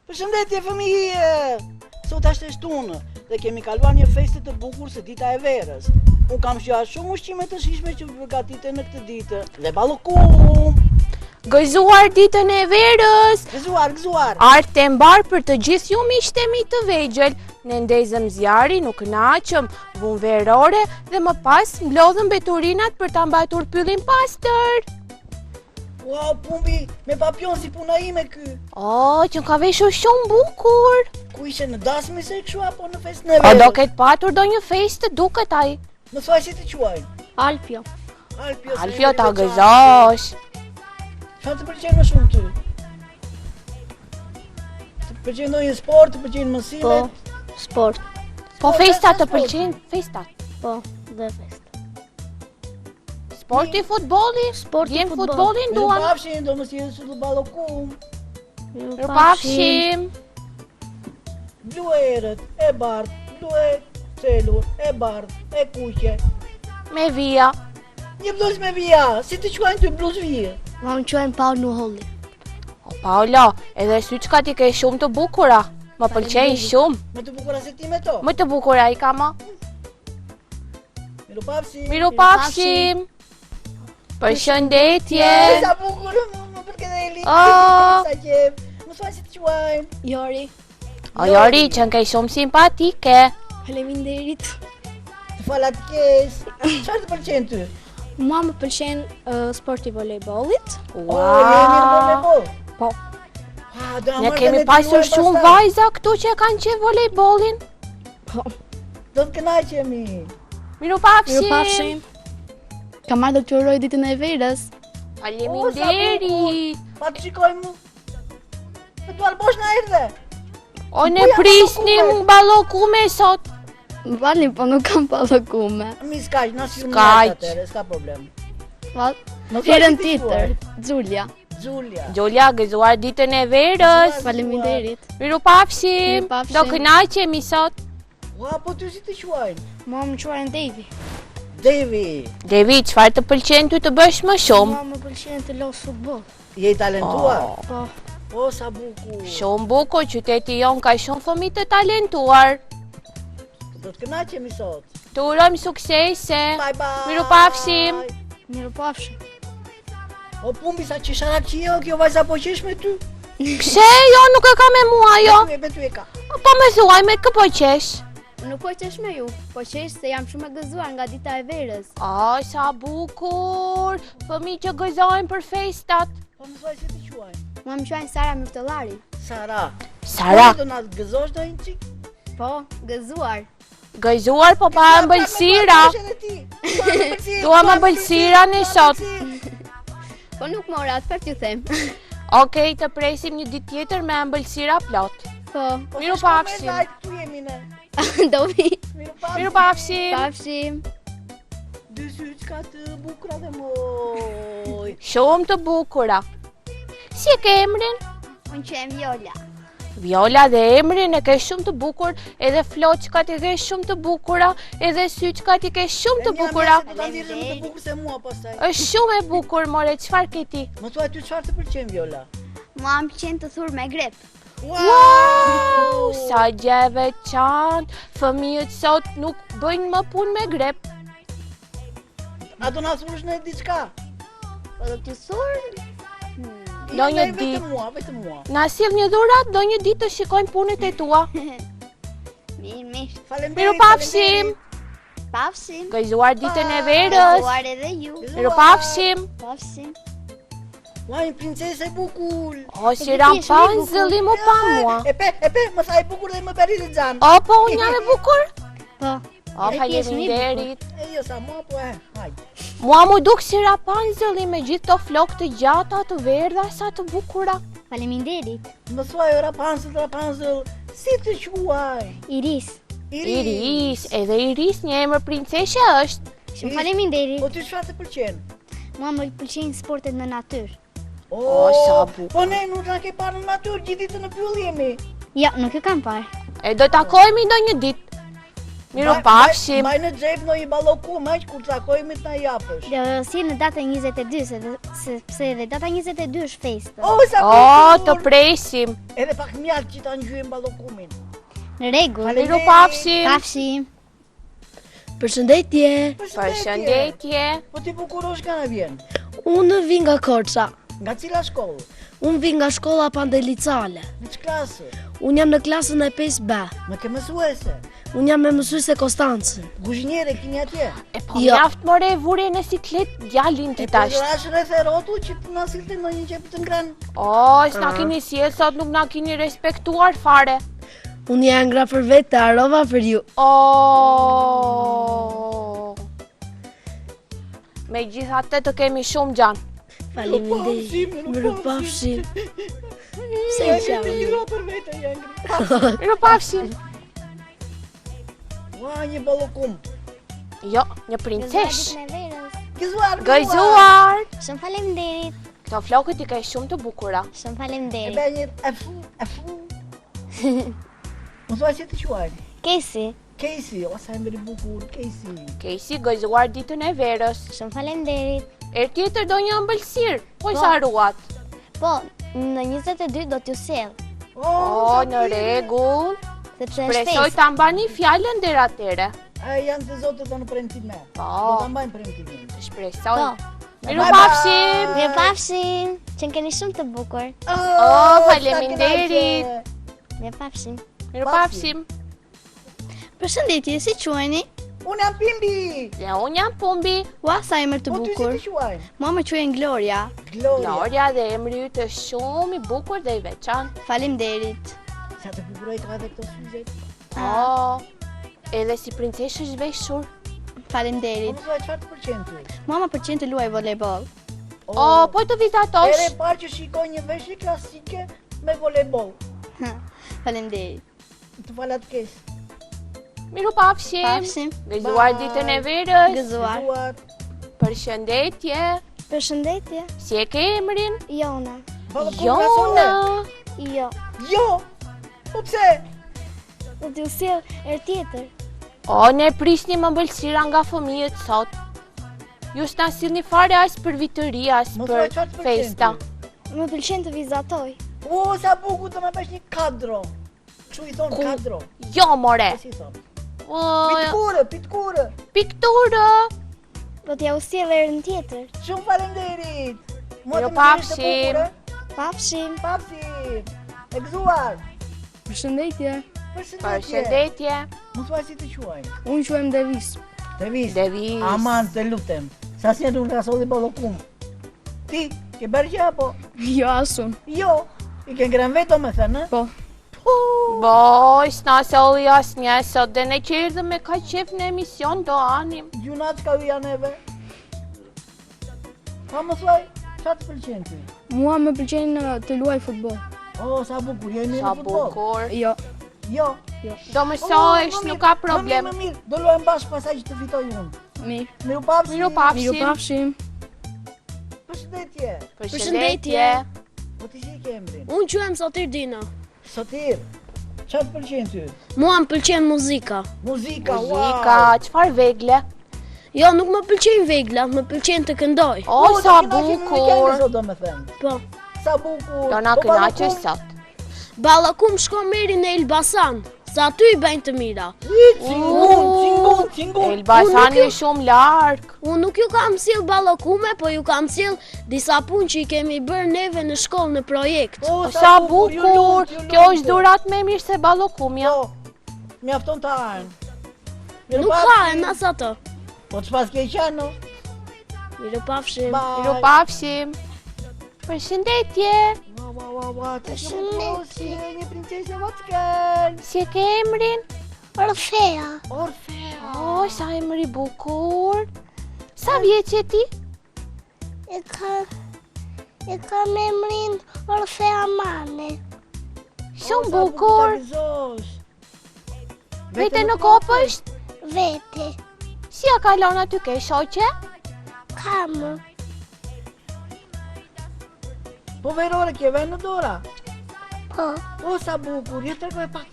Përshëndetje fëmijë! Sot është e shtunë dhe kemi kaluar një festë të bukur së dita e verës. Unë kam shjuar shumë ushqime të shijshme që përgatiten në këtë ditë dhe ballokum. Gëzuar ditën e verës! Gëzuar! Arte mbar për të gjithë ju miqtë mi të vegjël. Ne ndezëm zjarin, u kënaqëm, vunë verore dhe më pas mblodhëm beturinat për ta mbajtur pyllin pastër. Wow, Pumbi, me papion si puna ime ky. Që ka veshur shumë bukur. Ku ishe në dasmë se kështu apo në festën e O verës? do ketë patur do një festë të duket ai. Më thuaj si të quajnë. Alfio. Alfio ta gëzosh. Çfarë të pëlqen më shumë ty? Të pëlqen ndonjë sport, të pëlqen mësimet? Sport. Po festa të pëlqen, festat. Po, dhe fest. Sporti futbolli, Sporti futbolli. futbollin duan. Mirupafshin, do mos jeni sot në ballokum. Mirupafshim. Blu e erët, e bardh, blu e celur, e bardh, e kuqe. Me via. Një bluzë me vija, si të quajnë ty bluzë vije? Ma më quajnë Paul Nuholli. O Paula, edhe syçkat i ke shumë të bukura. Më pëlqejnë shumë. Me të bukura se ti me to? Më të bukura i ka ma. Mirupafshi. Mirupafshim. Përshëndetje. Sa bukur, më përket e Eli. Oh. Sa qef. Më thuaj si të quajnë. Jori. O Jori, që në ke shumë simpatike. Faleminderit. Të falat kes. Çfarë të pëlqen ty? Mua më pëlqen sporti volejbollit. Jemi në volejboll. Po. Ne kemi pasur shumë vajza këtu që kanë qef volejbollin. Po. Do të kënaqemi. Mirupafshim. Kam marrë të uroj ditën e verës. Faleminderit. Pa të shikojmë. Me tu albosh na erdhe. O ne prisnim ballokume sot. Më falni, po nuk kam ballokume. Mi s'kaq, na si S'kaq. atëre, s'ka problem. Herën tjetër, Xulja. Xulja. Gjolja, gëzuar ditën e verës. Faleminderit. Mirupafshim. Mirupafshim. Do kënaqemi sot. Ua, po ty si të quajnë? Mua më quajnë Devi. Devi, Devi, çfarë të pëlqen ty të bësh më shumë? Mua më pëlqen të los futboll. je i talentuar? Po. O, sa bukur. Shumë bukur, qyteti jon ka shumë fëmijë të talentuar. Do të kënaqemi sot. Të urojmë suksese. Bye bye. Mirupafshim. Mirupafshim. O Pumbi, sa qesharaqi o kjo vajza po qesh me ty? Pse jo nuk e ka me mua jo? Me ty e ka. Po më thuaj me kë po qesh? Nuk po qesh me ju, po qesh se jam shumë e gëzuar nga dita e verës. Sa bukur. Fëmijë që gëzojnë për festat. Po më thuaj si të quajnë? Mua më quajnë Sara Myftëllari. Sara. Sara, Po do na gëzosh do një çik? Po, gëzuar. gëzuar po pa ëmbëlsira. Duam ëmbëlsira në sot. Po nuk mora, çfarë t'ju them? Okej, të presim një ditë tjetër me ëmbëlsira plot. Po, Mirupafshim. Tu jemi ne. do vi. Mirupafshim. Pafshim. Dy syçka të bukura dhe moj. Shumë të bukura. Si e ke emrin? Unë quhem Viola. Viola dhe emrin e ke shumë të bukur, edhe floçkat i ke shumë të bukura, edhe syçkat i ke shumë të bukura. Do ta ndjesë më të bukur se mua pastaj. Është shumë e bukur, more, çfarë ke ti? Më thuaj ty çfarë të pëlqen Viola? Mua më pëlqen të thur me grep. Wow! Sa gjë veçantë. Fëmijët sot nuk bëjnë më punë me grep. A do na thush në diçka? Po do t'ju thur? Do një Vetëm ditë. vetëm mua. Na sill një dhuratë, do një ditë të shikojmë punët e tua. Mirë. Faleminderit. Mirupafshim. Pafshim. Gëzuar ditën e verës. Gëzuar edhe ju. Mirupafshim. Pafshim. Ua, një princesë e bukur. O, si Rapunzeli mu pa mua. E pe, më tha e bukur dhe më bëri të xhan. O, po, unë jam e bukur? Po. O, faleminderit. E jo sa mua po hajde. Mua mu duk si Rapunzeli me gjithë to flokë të gjata, të verdha, sa të bukura. Faleminderit. Më thuaj Rapunzel, si të quaj? Iris. Iris, edhe Iris një emër princeshe është. Shumë faleminderit. Po ty çfarë të pëlqen? Mua më pëlqejnë sportet në natyrë. O, sa bukur. Po ne nuk na ke parë në natyrë, gjithë ditën në pyll jemi. Ja, nuk e kam parë. E do takohemi do një ditë. Mirupafshim. Mbaj në xhep në një ballokum, aq kur takohemi të na japësh. Si në datën 22, sepse edhe data 22 është festë. O, sa O, të presim. Edhe pak mjaltë që ta ngjyem ballokumin. Në rregull. Mirupafshim. Pafshim. Përshëndetje. Përshëndetje. Po ti bukurosh nga na vjen? Unë vi nga Korça. Nga cila shkollë? Unë vi nga shkolla Pandelicale. Në ç'klasë? Unë jam në klasën e 5B. Më ke mësuese? Unë jam me mësuese Konstancën. Kuzhinjere kini atje? E po Jo. mjaft more vure në siklet djalin ti tash. Po rash rreth e rrotull që të na sillte ndonjë gjë të ngranë. O, s'na keni sjell sot, nuk na keni respektuar fare. Unë jam ngra për vetë, harrova për ju. O. Megjithatë të kemi shumë gjan. Faleminderit. Mirupafshim. Se Ja, qav. për vete janë. Mirupafshim. Ua, një ballokum. Jo, një princesh. Ditën e verës. Gëzuar. Gëzuar. Shumë faleminderit. Këto flokët i ka shumë të bukura. Shumë E faleminderit. bë një afu. Mos vaj si të quaj. Kesi. Casey, o sa emri bukur, Casey. Kesi gëzuar ditën e verës. Shumë faleminderit. Tjetër do një ëmbëlsirë, po i Po. sa ruat. Po, në 22 do t'ju sjell. O, në rregull. Sepse është Presoj festë. ta mbani fjalën deri atëre. Ai janë të zotët në premtime. Po. Do ta mbajmë premtimin. Shpresoj. Po. Mirupafshim. Mirupafshim. Që keni shumë të bukur. faleminderit. Mirupafshim. Mirupafshim. Përshëndetje, si quheni? Unë jam Pimbi. Ja, unë jam Pumbi. Ua, sa emër të Po ty si bukur. të quaj? Mua më quhen Gloria. Gloria. Gloria dhe emri yt është shumë i bukur dhe i veçantë. Faleminderit. Sa të bukuroj ka dhe këto syzet. Po. Edhe si princeshë është veshur. Po Faleminderit. më thuaj çfarë të pëlqen ty? Mua më pëlqen të luaj voleboll. O, po të vizatosh. Ere parë që shikoj një veshje klasike me volejboll. Faleminderit. Të falat keq. Mirupafshim. Pafshim. Gëzuar Bye. ditën e verës. Gëzuar. Gëzuar. Përshëndetje. Përshëndetje. Si e ke emrin? Jona. Ballokum Jona. Jo. Jo. Po pse? Do t'ju sjell tjetër. O, ne prisnim ëmbëlsira nga fëmijët sot. Ju s'na sillni fare as për vitëri, as Mos për thuaj çfarë të pëlqen festa. ty. Më pëlqen të vizatoj. O, sa bukur të më bësh një kadro. Çu i thon Ku? kadro? Jo, more. Si thon? O, Pitkurë. pikturë. Do t'ja u sjell herën tjetër. Shumë faleminderit. Mirupafshim. Pafshim. Pafshim. E gëzuar. Përshëndetje. Përshëndetje. Mos vaj si të quaj. Unë quhem Devis. Devis. Devis. Aman, të lutem. Sa si nuk ka solli ballokum. Ti, ke bërë apo? Jo, asun. Jo. I ke ngran veto me thënë? Po. Boj, s'na solli asnjë sot dhe ne që erdhëm me ka qef në emision do anim. Gjuna çka u janë neve? Pa më thuaj, çfarë të pëlqen ty? Mua më pëlqen të luaj futboll. O, sa bukur, je mirë Sa në futboll. bukur. Jo. Jo. Do mësohesh, më nuk mirë, ka më problem. mirë, do luajmë bashkë pasaj që të fitoj unë. Mirë. Mirupafshim. Mirupafshim. Mirupafshim. Përshëndetje. Përshëndetje. Po ti si ke emrin? Unë quhem Sotir Dina. Sotir. Çfarë të pëlqen ty? Mua më pëlqen muzika. Muzika, Muzika, çfarë vegle? Jo, nuk më pëlqen vegla, më pëlqen të këndoj. O, sa bukur. Sot do me thënë. Po. Sa bukur. Do na Po, kënaqesh ballokum. sot. Ballakum shko meri në Elbasan, sa aty i bëjnë të mira. Cingun. Elbasani është shumë larg. Unë nuk ju kam sjell ballakume, po ju kam sjell disa punë që i kemi bërë neve në shkollë në projekt. O, Sa bukur. Kjo është dhurat më mirë se ballokumja. Jo. Mjafton të arën. Nuk ka e mas ato. Po çfarë ke qenë? Mirupafshim. Mirupafshim. Përshëndetje. Ua, të shumë si një princesë Vatikan. Si e ke emrin? Orfea. Orfea. O, sa emri bukur. Sa vjeç je ti? E kam emrin Orfea Mane. Shumë bukur. Vete në kopësht? Vete. Si ja kalon aty ke shoqe? Kam. Po verore ke vend në dora. Po. O, sa bukur, je tregoj pak.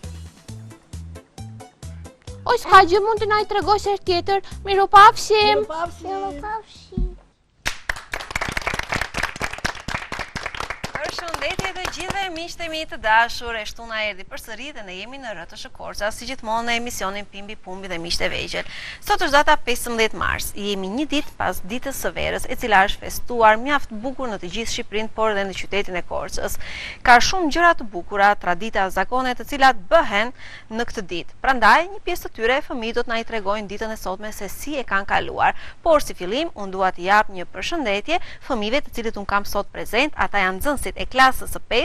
O, s'ka gjë, mund të na i tregosh herë tjetër. Mirupafshim. Pafshim. Përshëndetje dhe gjithëve, miqtë e mi të dashur, e shtuna erdhi përsëri dhe ne jemi në RTS Korça, si gjithmonë në emisionin Pimbi Pumbi dhe miqtë e vegjël. Sot është data 15 mars, jemi një ditë pas ditës së verës, e cila është festuar mjaft bukur në të gjithë Shqipërinë, por edhe në qytetin e Korçës. Ka shumë gjëra të bukura, tradita, zakone të cilat bëhen në këtë ditë. Prandaj, një pjesë të tyre fëmijët do të na i tregojnë ditën e sotme se si e kanë kaluar. Por si fillim, unë dua të jap një përshëndetje fëmijëve të cilët un kam sot prezent, ata janë nxënësit e klasës së 5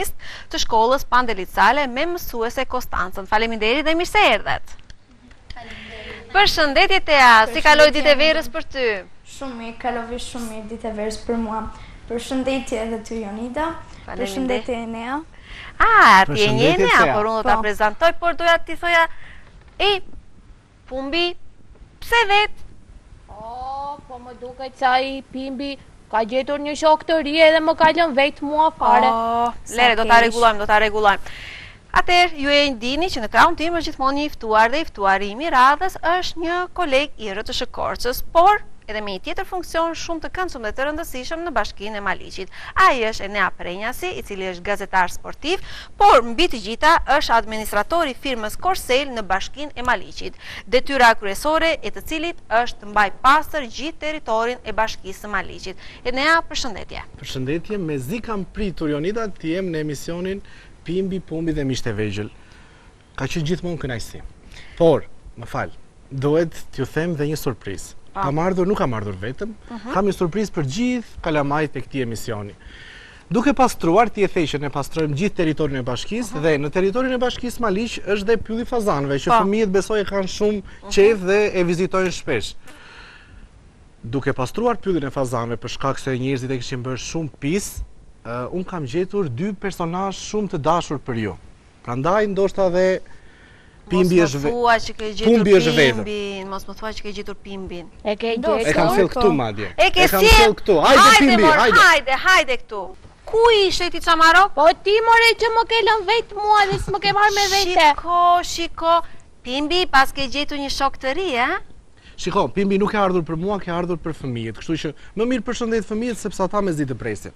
të shkollës Pandelicale me mësuese Konstancën. Faleminderit dhe mirë se erdhët. Përshëndetje Tea, si kaloi ditë e verës për ty? Shumë mirë, kaloi shumë mirë ditë e verës për mua. Përshëndetje edhe ty Jonida. Përshëndetje Enea. Ti e një Enea, por unë do ta prezantoj, por doja ti thoja Pumbi, pse vet? Po më duket sa i Pimbi ka gjetur një shok të ri edhe më ka lënë vetë mua fare. Lere, do ta rregullojmë. Atëherë, ju e ndini që në krahun tim është gjithmonë një i ftuar dhe i ftuarimi i radhës është një koleg i RTS Korçës, por edhe me një tjetër funksion shumë të këndshëm dhe të rëndësishëm në Bashkinë e Maliqit. Ai është Enea Prenjasi, i cili është gazetar sportiv, por mbi të gjitha është administratori i firmës Korsel në Bashkinë e Maliqit. Detyra kryesore e të cilit është të mbaj pastër gjithë territorin e Bashkisë së Maliqit. Enea, përshëndetje. Përshëndetje, mezi kam pritur Jonida të jem në emisionin Pimbi, Pumbi dhe miqtë e vegjël. Ka qenë gjithmonë kënaqësi. Por, më fal, duhet t'ju them dhe një surprizë. Nuk kam ardhur vetëm, kam një surprizë për gjithë kalamajt e këtij emisioni. Duke pastruar, ti e thej që ne pastrojmë gjithë territorin e bashkisë dhe në territorin e bashkisë Maliq është dhe pylli fazanëve, që fëmijët besoj e kanë shumë qejf dhe e vizitojnë shpesh. Duke pastruar pyllin e fazanëve për shkak se njerëzit e kishin bërë shumë pis, unë kam gjetur dy personazh shumë të dashur për ju. Prandaj ndoshta dhe Pimbi është vetëm. Mos më thua që ke gjetur Pimbin. E ke gjetur? E kam sjell këtu madje. E kam sjell këtu. Hajde Pimbi, hajde këtu. Ku ishe ti Çamaro? Po ti more që më ke lënë vetë mua dhe s'më ke marrë me vete. Shiko. Pimbi, pas ke gjetur një shok të ri, a? Shiko, Pimbi nuk e ardhur për mua, ke ardhur për fëmijët. Kështu që më mirë përshëndet fëmijët sepse ata mezi të presin.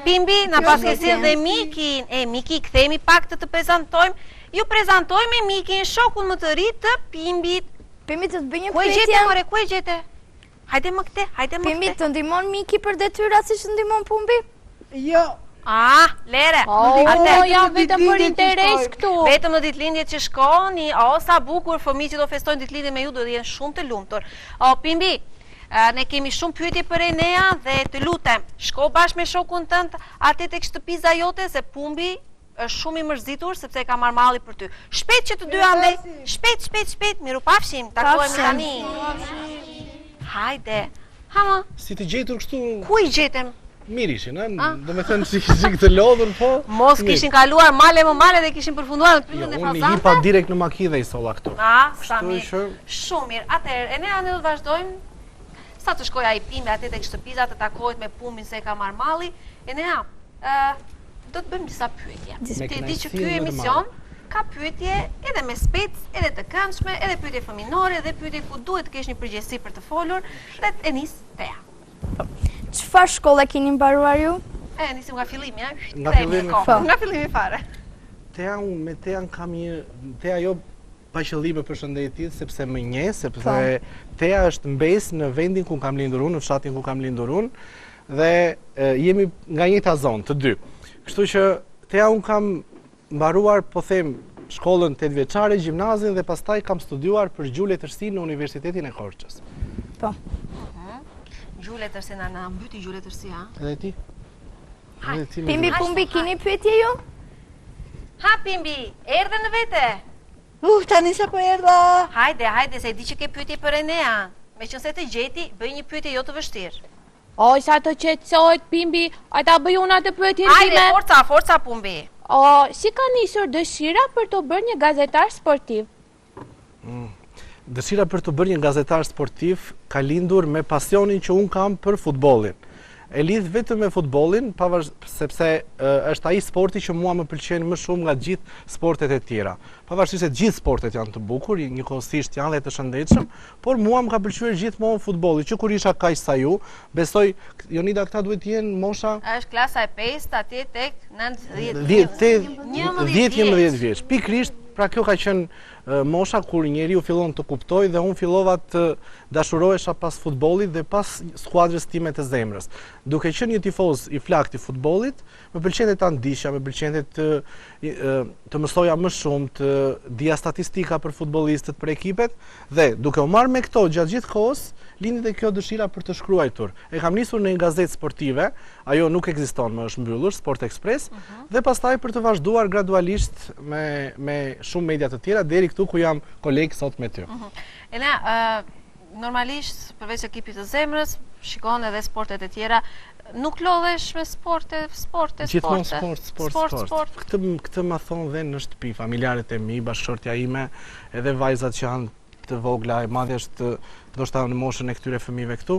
Pimbi, na pas ke sjell dhe Mikin. Miki, kthehemi pak të prezantojmë. Ju prezantojmë Mikin, shokun më të ri të Pimbit. Pimbi të bëj një pyetje. Ku e gjete? Hajde më këte. Pimbi, të ndihmon Miki për detyrat siç ndihmon Pumbi? Jo. Lere. Ja vetëm për interes këtu. Vetëm në ditëlindjet që shkoni, sa bukur fëmijët që do festojnë ditëlindje me ju do të jenë shumë të lumtur. Pimbi, ne kemi shumë pyetje për Enea dhe të lutem, shko bashkë me shokun tënd atë tek shtëpiza jote se Pumbi është shumë i mërzitur sepse ka marrë malli për ty. Shpejt që të dy andej. Shpejt, mirupafshim, takohemi tani. Hajde. Hama. Si të gjetur kështu? Ku i gjetem? Mirë ishin, do me thënë si këtë lodhur, po... Mos kishin kaluar male dhe kishin përfunduar në pyllën e fazante? Unë i hipa direkt në maki dhe i solla këtu. Sa mirë. Shumë mirë. Atëherë, Enea, ne do të vazhdojmë. Sa të shkoja i Pimbi atë tek shtëpiza të takohet me Pumbin se ka marrë malli. Enea, do të bëjmë disa pyetje. Ti di që ky emision ka pyetje edhe me spec, edhe të këndshme, edhe pyetje fëminore, edhe pyetje ku duhet të kesh një përgjegjësi për të folur, dhe e nis Tea. Çfarë shkolle keni mbaruar ju? Nisim nga fillimi, a? Nga fillimi fare. Tea, unë me Tea kam një... Tea jo pa qëllime përshëndetit, sepse më njeh, sepse Tea është mbes në vendin ku kam lindur unë, në fshatin ku kam lindur unë, dhe jemi nga njëjta zonë, të dy. Kështu që Tea unë kam mbaruar, po them, shkollën 8 vjeçare, gjimnazin dhe pastaj kam studiuar për gjuhë letërsi në Universitetin e Korçës. Po. Gjuhë letërsi na mbyti gjuhë letërsi, a? Edhe ti? Pimbi, Pumbi, keni pyetje ju? Pimbi, erdhe në vete? Tani sa po erdha. Hajde, se di që ke pyetje për Enea. Meqense të gjeti, bëj një pyetje jo të vështirë. Sa të qetësohet Pimbi, ata bëj unë atë pyetjen time. Hajde, forca Pumbi. Si ka nisur dëshira për të bërë një gazetar sportiv? Dëshira për të bërë një gazetar sportiv ka lindur me pasionin që unë kam për futbollin. e lidh vetëm me futbollin, sepse është ai sporti që mua më pëlqen më shumë nga gjithë sportet e tjera. Pavarësisht se gjithë sportet janë të bukur, njëkohësisht janë dhe të shëndetshëm, por mua më ka pëlqyer gjithmonë futbolli, që kur isha kaq sa ju, besoj Jonida këta duhet të jenë mosha është klasa e 5, atje tek 10-11 vjeç. Pikrisht, pra kjo ka qenë mosha kur njeriu fillon të kuptoj dhe unë fillova të dashurohesha pas futbollit dhe pas skuadrës time të zemrës. Duke qenë një tifoz i flakt i futbollit, më pëlqente ta ndiqja, më pëlqente të mësoja më shumë, të dija statistika për futbollistët, për ekipet dhe duke u marrë me këto gjatë gjithë kohës, lindi dhe kjo dëshira për të shkruajtur. E kam nisur në një gazetë sportive, ajo nuk ekziston më, është mbyllur, Sport Express, dhe pastaj për të vazhduar gradualisht me shumë media të tjera deri këtu ku jam koleg sot me ty. Elena, normalisht përveç ekipit të zemrës, shikon edhe sportet e tjera, nuk lodhesh me sporte. Gjithmonë sport. Këtë ma thonë dhe në shtëpi, familjarët e mi, bashkëshortja ime, edhe vajzat që janë të vogla, e madhe është ndoshta në moshën e këtyre fëmijëve këtu,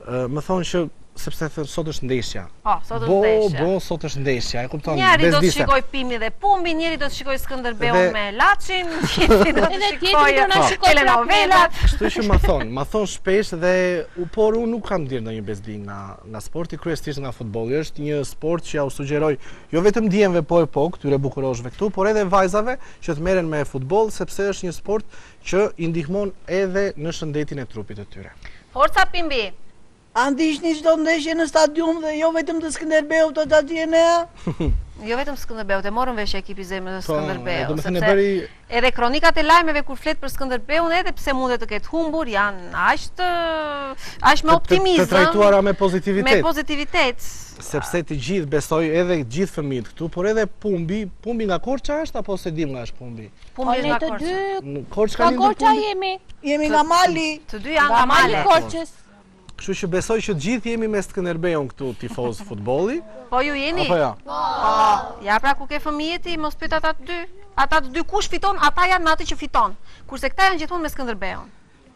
më thonë që sepse sot është ndeshja. Sot është ndeshja. Sot është ndeshja, e kupton? Njëri do të shikoj Pimi dhe Pumbi, njëri do të shikoj Skënderbeun me Laçin, njëri do të shikoj telenovelat. Kështu që ma thon shpesh dhe por unë nuk kam ndier ndonjë bezdi nga sporti, kryesisht nga futbolli. Është një sport që ja u sugjeroj jo vetëm ndjemve po këtyre bukuroshve këtu, por edhe vajzave që të merren me futboll, sepse është një sport që i ndihmon edhe në shëndetin e trupit të tyre. Forca Pimbi. Andishni çdo ndeshje në stadium dhe jo vetëm të Skënderbeut të atjene? Jo vetëm Skënderbeut, e morën vesh ekipi zemrës të Skënderbeut, sepse edhe kronikat e lajmeve kur flet për Skënderbeun, edhe pse mundet të ketë humbur, janë aq me optimizëm, të trajtuara me pozitivitet. Sepse të gjithë besoj, edhe gjithë fëmijët këtu, por edhe Pumbi nga Korça është apo se dim nga është Pumbi? Pumbi është nga Korça. Nga Korça jemi. Jemi nga Mali. Të dy janë nga Mali. Korçës. Kështu që besoj që gjithë jemi me Skënderbeun këtu tifoz futbolli. Po ju jeni? Apo ja? Ja pra ku ke fëmijët i mos pyet ata të dy. Ata të dy kush fiton, ata janë me atë që fiton. Kurse këta janë gjithmonë me Skënderbeun.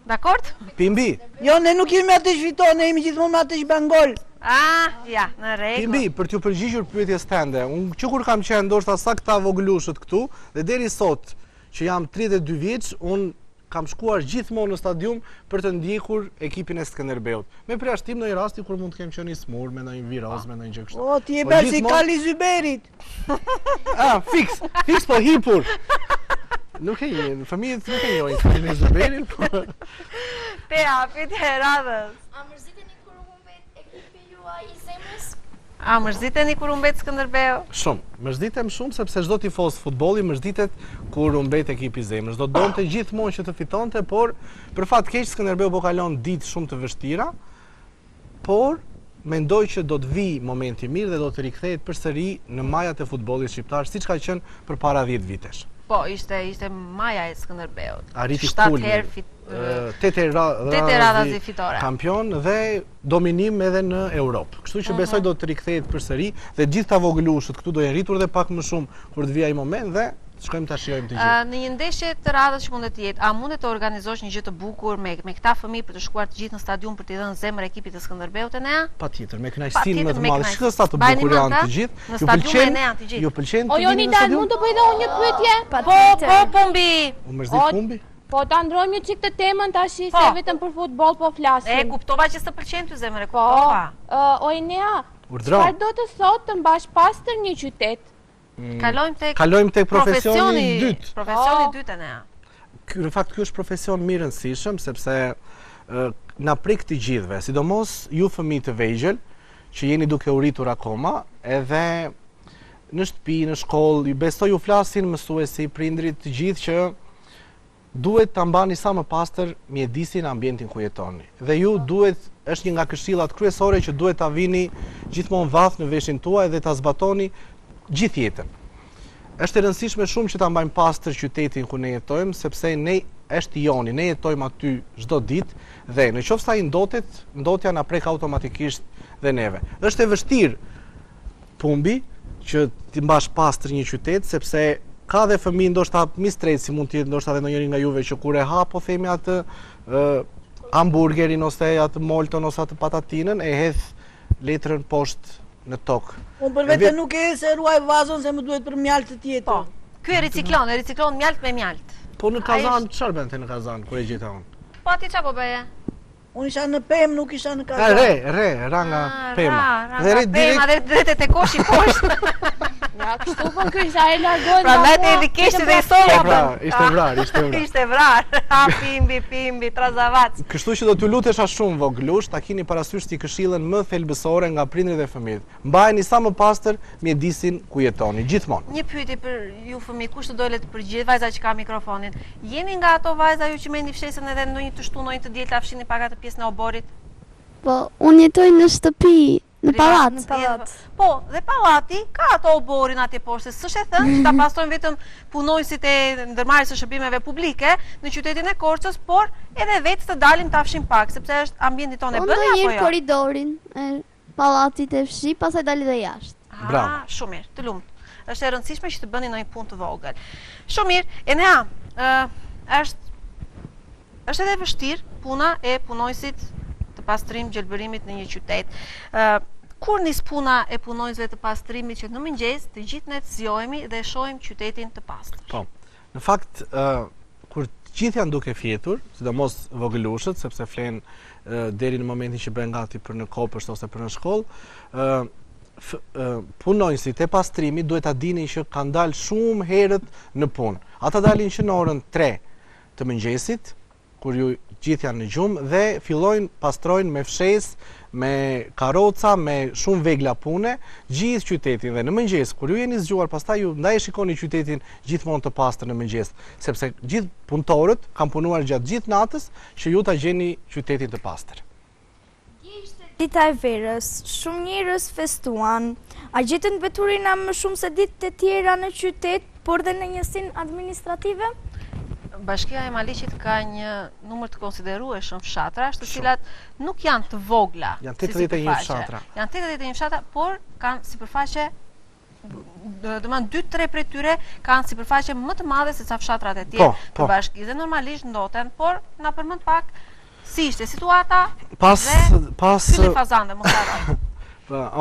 Dakord? Pimbi. Jo, ne nuk jemi me atë që fiton, ne jemi gjithmonë me atë që bën gol. Ja, në rregull. Pimbi, për t'ju përgjigjur pyetjes tënde, unë që kur kam qenë ndoshta sa këta voglushët këtu, dhe deri sot që jam 32 vjeç, unë kam shkuar gjithmonë në stadium për të ndjekur ekipin e Skënderbeut. Me përjashtim në një rasti kur mund të kem qenë i smur me ndonjë viroz, me ndonjë gjë kështu. O, ti je bërë si Kali Zyberit. Fiks po hipur. Nuk e njeh, fëmijët nuk e njohin Kalin e Zyberin, po. Tea, pyetje e radhës. A mërziteni kur u humbet ekipi juaj i zemrës? A mërziteni kur u mbet Skënderbeu? Shumë. Mërzitem shumë sepse çdo tifoz futbolli mërzitet kur u mbet ekipi i zemrës. Do donte gjithmonë që të fitonte, por për fat keq Skënderbeu po kalon ditë shumë të vështira, por mendoj që do të vijë momenti i mirë dhe do të rikthehet përsëri në majat e futbollit shqiptar, siç ka qenë përpara 10 vitesh. Po, ishte maja e Skënderbeut. Arriti 7 kulmin. herë 8 radhazi fitore. Kampion dhe dominim edhe në Europë. Kështu që besoj do të rikthehet përsëri dhe gjithë ta vogëlushët këtu do jenë rritur dhe pak më shumë kur të vijë ai moment dhe shkojmë ta shijojmë të gjithë. Në një ndeshje të radhës që mundet të jetë, a mundet të organizosh një gjë të bukur me këta fëmijë për të shkuar të gjithë në stadium për t'i dhënë zemër ekipit të Skënderbeut të Nea? Patjetër, me kënaqësinë më të madhe. Shikoj sa të bukur janë të gjithë. Në stadium e Nea të gjithë. Ju pëlqen? O Jonida, mund të bëj edhe unë një pyetje? Po, Pumbi. U mërzit Pumbi? Po ta ndrojmë një çik të temën tash se vetëm për futboll po flasim. E kuptova që s'të pëlqen ty zemër, e kuptova. O Enea, urdhro. çfarë do të thotë të mbash pastër një qytet? Kalojmë tek profesioni i dytë. Profesioni i dytë e Nea. Në fakt ky është profesion mirë rëndësishëm sepse na prek të gjithëve, sidomos ju fëmijë të vegjël që jeni duke u rritur akoma, edhe në shtëpi, në shkollë, besoj ju flasin mësuesi, prindrit të gjithë që duhet ta mbani sa më pastër mjedisin ambientin ku jetoni. Dhe ju duhet, është një nga këshillat kryesore që duhet ta vini gjithmonë vath në veshin tuaj dhe ta zbatoni gjithë jetën. Është e rëndësishme shumë që ta mbajmë pastër qytetin ku ne jetojmë, sepse ne është joni, ne jetojmë aty çdo ditë dhe në qoftë se ai ndotet, ndotja na prek automatikisht dhe neve. Është e vështirë Pumbi që ti mbash pastër një qytet sepse ka dhe fëmijë ndoshta mistret si mund të jetë ndoshta edhe ndonjëri nga juve që kur e ha po themi atë hamburgerin ose atë molton ose atë patatinën e hedh letrën poshtë në tokë. Unë për vete nuk e se ruaj vazon se më duhet për mjaltë të tjetër. Po, ky e riciklon mjalt me mjalt. Po në kazan, çfarë bën ti në kazan kur e gjeta unë? Po aty çfarë po bëje? Unë isha në pemë, nuk isha në kazan. Ra nga pema. Dhe re pema, dhe te koshi poshtë. Ja, kështu po ky sa e largohet. Prandaj te rikeshti dhe i solla. Pra, ishte vrar. Ishte vrar. Ha pimbi, trazavac. Kështu që do t'ju lutesha shumë voglush, ta keni parasysh ti këshillën më thelbësore nga prindrit dhe fëmijët. Mbajeni sa më pastër mjedisin ku jetoni, gjithmonë. Një pyetje për ju fëmijë, kush të dole të përgjigjet, vajza që ka mikrofonin. Jeni nga ato vajza ju që merrni fshesën edhe ndonjë të shtunojnë të dielta fshini pak atë pjesën e oborit? Po, unë jetoj në shtëpi, në pallat. Po, dhe pallati ka ato oborin atje poshtë. S'është e thënë që ta pastrojnë vetëm punonjësit e ndërmarrjes së shërbimeve publike në qytetin e Korçës, por edhe vetë të dalim ta fshim pak, sepse është ambienti tonë e bëni apo jo? Unë korridorin e pallatit e fshi, pastaj dali dhe jashtë. Bravo. Shumë mirë, të lumt. Është e rëndësishme që të bëni ndonjë punë të vogël. Shumë mirë. Enea, është edhe vështirë puna e punonjësit të pastrim gjelbërimit në një qytet. Kur nis puna e punonjësve të pastrimit që në mëngjes të gjithë ne të zgjohemi dhe shohim qytetin të pastër? Po. Në fakt, kur të gjithë janë duke fjetur, sidomos vogëlushët, sepse flen deri në momentin që bëhen gati për në kopësht ose për në shkollë, punonjësit e pastrimit duhet ta dinin që kanë dalë shumë herët në punë. Ata dalin që në orën 3 të mëngjesit, kur ju gjithë janë në gjumë, dhe fillojnë pastrojnë me fshes, me karoca, me shumë vegla pune, gjithë qytetin. Dhe në mëngjes, kur ju jeni zgjuar, pastaj ju ndaj shikoni qytetin gjithmonë të pastër në mëngjes, sepse gjithë punëtorët kanë punuar gjatë gjithë natës që ju ta gjeni qytetin të pastër. Dita e verës, shumë njerëz festuan. A gjetën veturina më shumë se ditët e tjera në qytet, por dhe në njësinë administrative? Bashkia e Maliqit ka një numër të konsiderueshëm fshatrash, të cilat nuk janë të vogla. Janë 81 fshatra. Janë 81 fshatra, por kanë sipërfaqe, domethënë 2-3 prej tyre kanë sipërfaqe më të madhe se sa fshatrat e tjerë të bashkisë. Dhe normalisht ndoten, por na përmend pak si ishte situata pas filli fazan dhe mos harroj.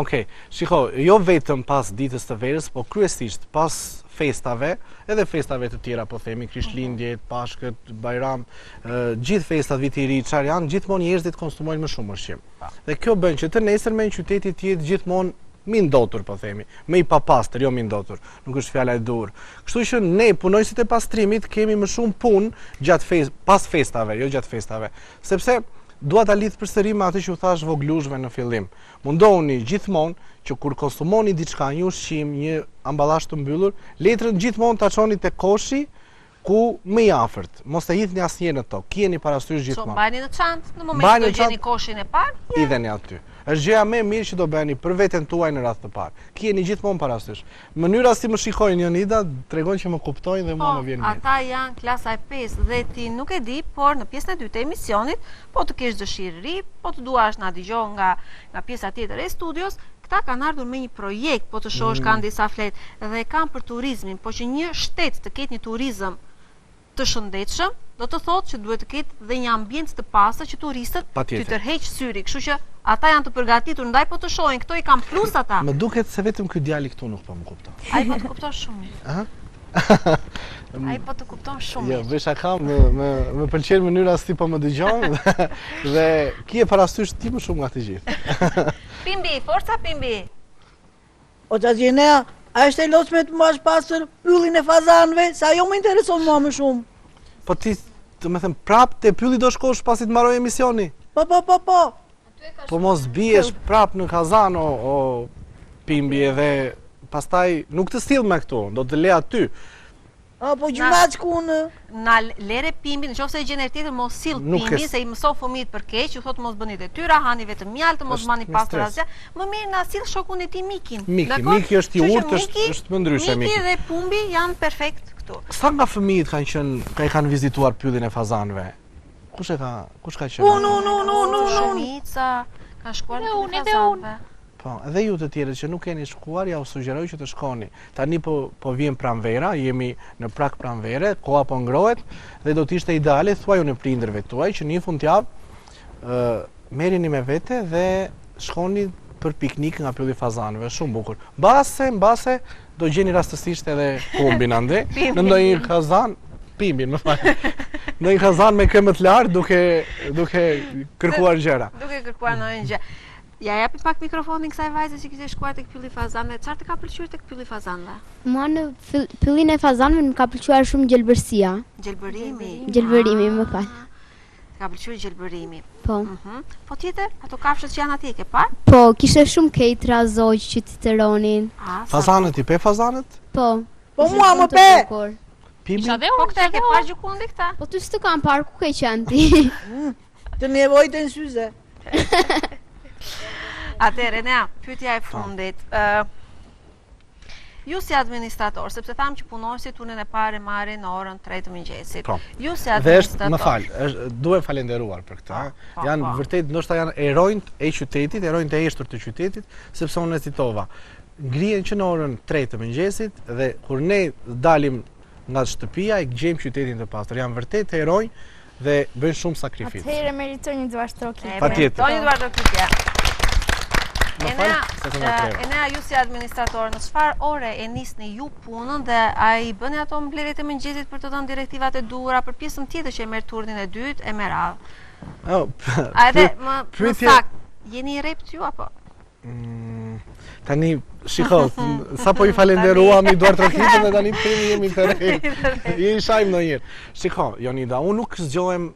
Okej, shiko, jo vetëm pas ditës të verës, po kryesisht pas festave, edhe festave të tjera, po themi, Krishtlindjet, Pashkët, Bajram, gjithë festat viti i ri, çfarë janë, gjithmonë njerëzit konsumojnë më shumë ushqim. Dhe kjo bën që të nesërmen qyteti të jetë gjithmonë mindotur, po themi, me i papastër, jo mindotur, nuk është fjala e dur. Kështu që ne punonjësit e pastrimit kemi më shumë punë pas festave, jo gjatë festave, sepse dua ta lidh përsëri me atë që u thash voglushve në fillim. Mundohuni gjithmonë që kur konsumoni diçka, një ushqim, një amballazh të mbyllur, letrën gjithmonë ta çoni te koshi ku më i afërt. Mos e hidhni asnjëherë në tokë. Keni parasysh gjithmonë. Mbajeni në çantë, në momentin që do gjeni koshin e parë, idheni aty. Është gjëja më e mirë që do bëni për veten tuaj në radhë të parë. Keni gjithmonë parasysh. Mënyra si më shikojnë Jonida tregon që më kuptojnë dhe mua më vjen mirë. Ata janë klasa e 5 dhe ti nuk e di, por në pjesën e dytë të emisionit, po të kesh dëshirë ri, po të duash na dëgjoh nga pjesa tjetër e studios, këta kanë ardhur me një projekt, po të shohësh kanë disa flet dhe kanë për turizmin, po që një shtet të ketë një turizëm të shëndetshëm, do të thotë që duhet të ketë dhe një ambient të pastër që turistët të tërheq syri, kështu që ata janë të përgatitur, ndaj po të shohin, këto i kanë plus ata. Më duket se vetëm ky djali këtu nuk po më kupton. Ai po të kupton shumë mirë. Ai po të kupton shumë mirë. Jo, vesha kam, më pëlqen mënyra si po më dëgjon dhe ki e parasysh ti më shumë nga të gjithë. Pimbi, forca Pimbi. O Xhaxhinea, a është e lotshme të mbash pastër pyllin e fazanëve, sa jo më intereson mua më shumë. Po ti, të me them, prap te pylli do shkosh pasi të mbaroj emisioni? Po. Po mos biesh prap në kazan o Pimbi edhe pastaj nuk të sill me këtu, do të le aty. Po gjunat shkunë. Na lere Pimbi, nëse e gjen herë tjetër mos sill Pimbi se i mëson fëmijët për keq, ju thotë mos bëni detyra, hani vetëm mjaltë, mos mani pastër asgjë. Më mirë na sill shokun e tij Mikin. Miki është i urtë, është më ndryshe Miki. Miki dhe Pumbi janë perfekt këtu. Sa nga fëmijët kanë vizituar pyllin e fazanëve? Kush ka qenë? Unë. Shumica ka shkuar në fazanëve. Po, edhe ju të tjerët që nuk keni shkuar, ja u sugjeroj që të shkoni. Tani po vjen pranvera, jemi në prag pranvere, koha po ngrohet dhe do të ishte ideale, thuaju në prindërve tuaj që një fundjavë merreni me vete dhe shkoni për piknik nga Pylli i Fazanëve, shumë bukur. Mbase do gjeni rastësisht edhe Pumbin ande, në ndonjë kazan, Pimbin, më fal. Në një kazan me këmbë të lartë duke kërkuar gjëra. Duke kërkuar ndonjë gjë. Ja japi pak mikrofonin kësaj vajze që kishte shkuar tek Pylli i Fazanëve. Çfarë të ka pëlqyer tek Pylli i Fazanëve? Mua në Pyllin e Fazanëve më ka pëlqyer shumë gjelbërsia. Gjelbërimi, më fal. Ka pëlqyer gjelbërimi. Po. Po tjetër, ato kafshët që janë atje ke parë? Po, kishte shumë ketra zogj që titeronin. Fazanët i pe fazanët? Po. Po mua më pe! Pimbi? Po këta e ke parë gjikundi këta? Po ty s'të kam parë, ku ke qenë ti? Të nevojtë në syze. Atëherë, Enea, pyetja e fundit. Ju si administrator, sepse thamë që punonësit turnin e parë marrin në orën 3 të mëngjesit. Ju si administrator. Më fal, duhem falenderuar për këtë. Janë vërtet, ndoshta janë eronjt e qytetit, eronjt e eshtur të qytetit, sepse unë e citova. Ngrihen që në orën 3 të mëngjesit dhe kur ne dalim nga shtëpia e gjejmë qytetin të pastër. Janë vërtet eronj dhe bëjnë shumë sakrificë. Atëherë meritoj një duartokje. Patjetër. Meritoj një duartokje. Enea, ju si administrator, në çfarë ore e nisni ju punën dhe a i bëni ato mbledhjet e mëngjesit për të dhënë direktivat e duhura për pjesën tjetër që e merr turnin e dytë e merr radhë? A edhe më sakt, jeni i rrept ju apo? Tani, shiko, sa po i falenderuam i duartokitën dhe tani jemi të rrept. I shajmë ndonjëherë. Shiko, Jonida, unë nuk zgjohem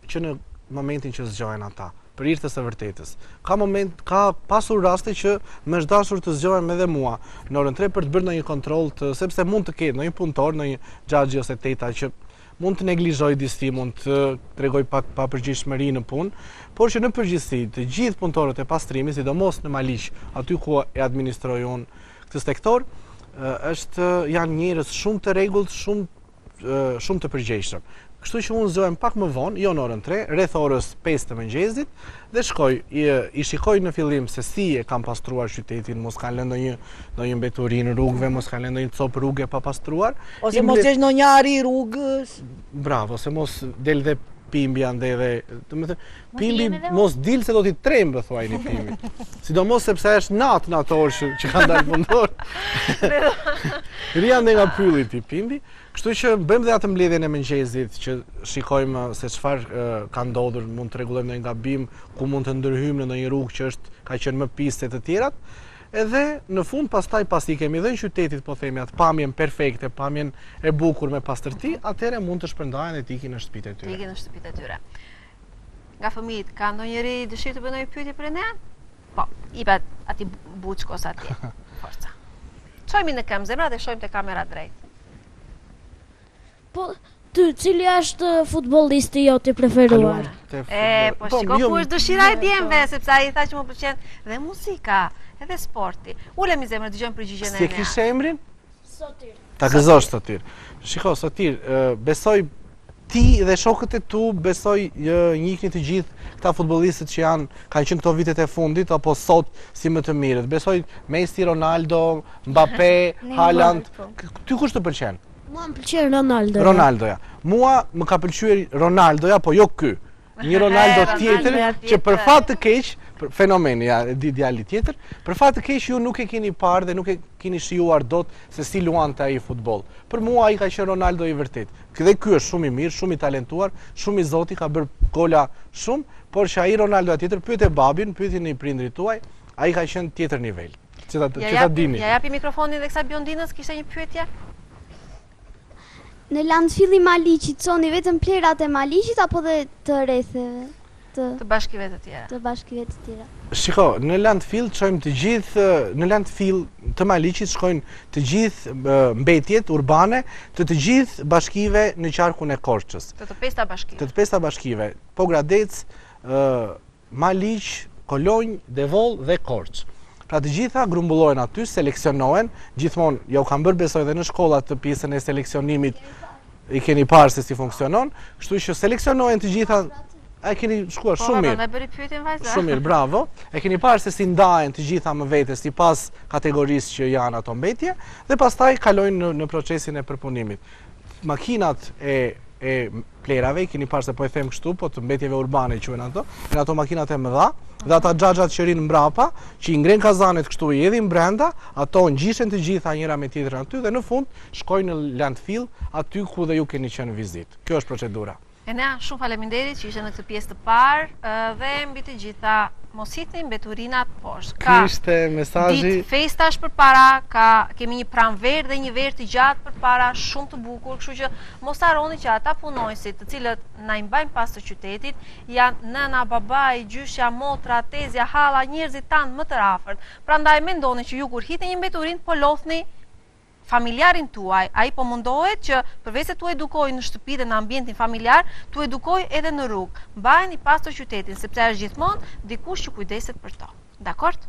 që në momentin që zgjohen ata. Për hir të së vërtetës. Ka pasur raste që më është dashur të zgjohem edhe mua në orën 3 për të bërë ndonjë kontroll, sepse mund të ketë ndonjë punëtor, ndonjë xhaxhi ose teta që mund të neglizhoj disi, mund të tregoj pak papërgjegjshmëri në punë, por që në përgjithësi të gjithë punëtorët e pastrimit, sidomos në Maliq, aty ku e administroj unë këtë sektor, janë njerëz shumë të rregullt, shumë të përgjegjshëm. Kështu që unë zgjohem pak më vonë, jo në orën 3, rreth orës 5 të mëngjesit, dhe i shikoj në fillim se si e kam pastruar qytetin, mos kanë lënë ndonjë mbeturi në rrugëve, mos kanë lënë ndonjë copë rrugë pa pastruar. Ose mos jesh në një ari rrugës. Bravo, se mos del dhe Pimbi ande dhe, Pimbi mos dil se do t'i trembë, thuajni Pimbi. Sidomos sepse është natë në ato orë që kanë dalë punëtor. Ri ande nga Pylli ti Pimbi. Kështu që bëjmë dhe atë mbledhjen e mëngjesit që shikojmë se çfarë ka ndodhur, mund të rregullojmë ndonjë gabim, ku mund të ndërhyjmë në ndonjë rrugë që ka qenë më pistë se të tjerat. Edhe në fund pastaj pasi kemi dhënë qytetit, po themi, atë pamjen perfekte, pamjen e bukur me pastërti, atëherë mund të shpërndahen dhe të ikin në shtëpitë e tyre. Ikin në shtëpitë e tyre. Nga fëmijët, ka ndonjëri dëshirë të bëjë ndonjë pyetje për Enean? Po, i pat aty buçkos atje. Forca. Çojmë në këmbë zemra dhe shohim te kamera drejt. Po, cili është futbollisti jot i preferuar? Po shiko ku është dëshira e djemve, sepse ai tha që më pëlqen dhe muzika, edhe sporti. Ulemi zemrë, dëgjojmë përgjigjen e Enean. Si e kishe emrin? Sotir. Ta gëzosh Sotir. Shiko, Sotir, besoj ti dhe shokët e tu, besoj njihni të gjithë këta futbollistët që kanë qenë këto vitet e fundit apo sot si më të mirët. Besoj Messi, Ronaldo, Mbappé, Haaland. Ty kush të pëlqen? Mua më pëlqen Ronaldo. Ronaldoja. Mua më ka pëlqyer Ronaldoja, po jo ky. Një Ronaldo tjetër që për fat të keq, fenomeni, di djali tjetër, për fat të keq ju nuk e keni parë dhe nuk e keni shijuar dot se si luante ai futboll. Për mua ai ka qenë Ronaldo i vërtet. Dhe ky është shumë i mirë, shumë i talentuar, shumë i zoti, ka bërë gola shumë, por që ai Ronaldo tjetër pyete babin, pyetini prindrit tuaj, ai ka qenë tjetër nivel. Që ta dini. Ja japi mikrofonin dhe kësaj biondinës, kishte një pyetje? Në Landfilli Maliqit çoni vetëm plerat e Maliqit apo dhe të rretheve? Të bashkive të tjera. Të bashkive të tjera. Shiko, në Landfill çojmë të gjithë, në Landfill të Maliqit shkojnë të gjithë mbetjet urbane të gjithë bashkive në qarkun e Korçës. Të pesta bashkive. Të pesta bashkive, Pogradec, Maliq, Kolonjë, Devoll dhe Korçë. Pra të gjitha grumbullohen aty, seleksionohen, gjithmonë, ja u kam bërë besoj dhe në shkollat të pjesën e seleksionimit, i keni parë se si funksionon, kështu që seleksionohen të gjitha, e keni shkuar shumë mirë. Po, me bëri pyetjen vajza. Shumë mirë, bravo. E keni parë se si ndahen të gjitha më vete sipas kategorisë që janë ato mbetje dhe pastaj kalojnë në procesin e përpunimit. Makinat e e plerave, keni parë se po e them kështu, po të mbetjeve urbane i quhen ato, në ato makinat e mëdha, dhe ata xhaxhat që rinë mbrapa, që i ngren kazanet kështu i edhin brenda, ato ngjishen të gjitha njëra me tjetrën aty dhe në fund shkojnë në landfill aty ku dhe ju keni qenë vizitë. Kjo është procedura. Enea, shumë faleminderit që ishe në këtë pjesë të parë dhe mbi të gjitha mos hitni mbeturinat poshtë. Ky ishte mesazhi. Ditë festash përpara, kemi një pranverë dhe një verë të gjatë përpara, shumë të bukur, kështu që mos harroni që ata punojësit, të cilët na i mbajnë pas të qytetit, janë nëna, babai, gjyshja, motra, tezja, halla, njerëzit tanë më të afërt. Prandaj mendoni që ju kur hitni një mbeturin, po lodhni familjarin tuaj, ai po mundohet që përveç se tu edukoj në shtëpi dhe në ambientin familjar, tu edukoj edhe në rrugë. Mbajeni pas të qytetin, sepse është gjithmonë dikush që kujdeset për to. Dakord?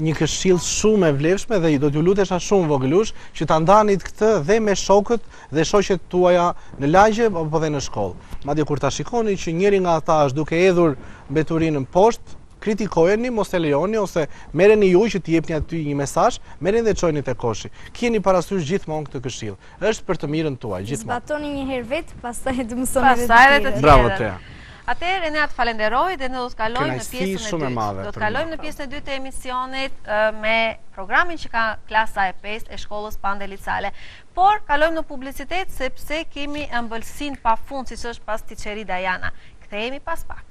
Një këshill shumë e vlefshme dhe do t'ju lutesha shumë vogëlush që ta ndanit këtë dhe me shokët dhe shoqet tuaja në lagje apo dhe në shkollë. Madje kur ta shikoni që njëri nga ata është duke hedhur mbeturinën poshtë, kritikojeni, mos e lejoni ose merreni ju që t'i jepni aty një mesazh, merreni dhe çojeni te koshi. Keni parasysh gjithmonë këtë këshill. Është për të mirën tuaj gjithmonë. Zbatoni një herë vetë, pastaj të mësoni edhe Pastaj edhe të tjerët. Bravo Tea. Atëherë ne atë falenderoj dhe ne do të kalojmë në Kënaqësi pjesën e shumë e dytë. madhe Do të për kalojmë në pjesën e dytë të emisionit me programin që ka klasa e 5 e shkollës Pande Licale. Por kalojmë në publicitet sepse kemi ëmbëlsinë pafund siç është pas Tiçeri Dajana. Kthehemi pas pak.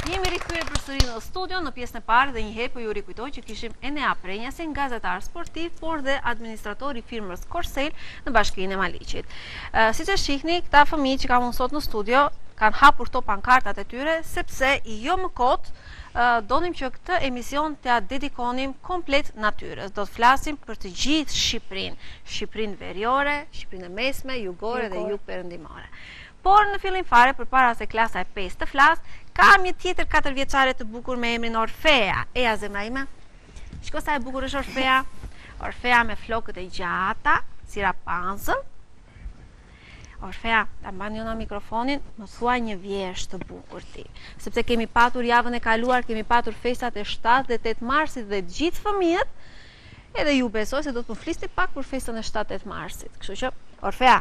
Jemi rikthyer përsëri në studio në pjesën e parë dhe një herë po ju rikujtoj që kishim Enea Prenjasin, gazetar sportiv, por dhe administrator i firmës Korsel në Bashkinë e Maliqit. Siç e shihni, këta fëmijë që kam unë sot në studio kanë hapur këto pankartat e tyre sepse jo më kot donim që këtë emision t'ja dedikonim komplet natyrës. Do të flasim për të gjithë Shqipërinë, Shqipërinë veriore, Shqipërinë e mesme, jugore dhe jugperëndimore. Por në fillim fare, përpara se klasa e 5 të flas, kam një tjetër 4 vjeçare të bukur me emrin Orfea. Eja zemra ime, shiko sa e bukur është Orfea. Orfea me flokët e gjata, si Rapunzel. Orfea, ta mban njëna mikrofonin, më thuaj një vjesh të bukur ti. Sepse kemi patur javën e kaluar, kemi patur festat e 7 dhe 8 marsit dhe gjithë fëmijët, edhe ju besoj se do të më flisni pak për festën e 7-8 marsit. Kështu që, Orfea,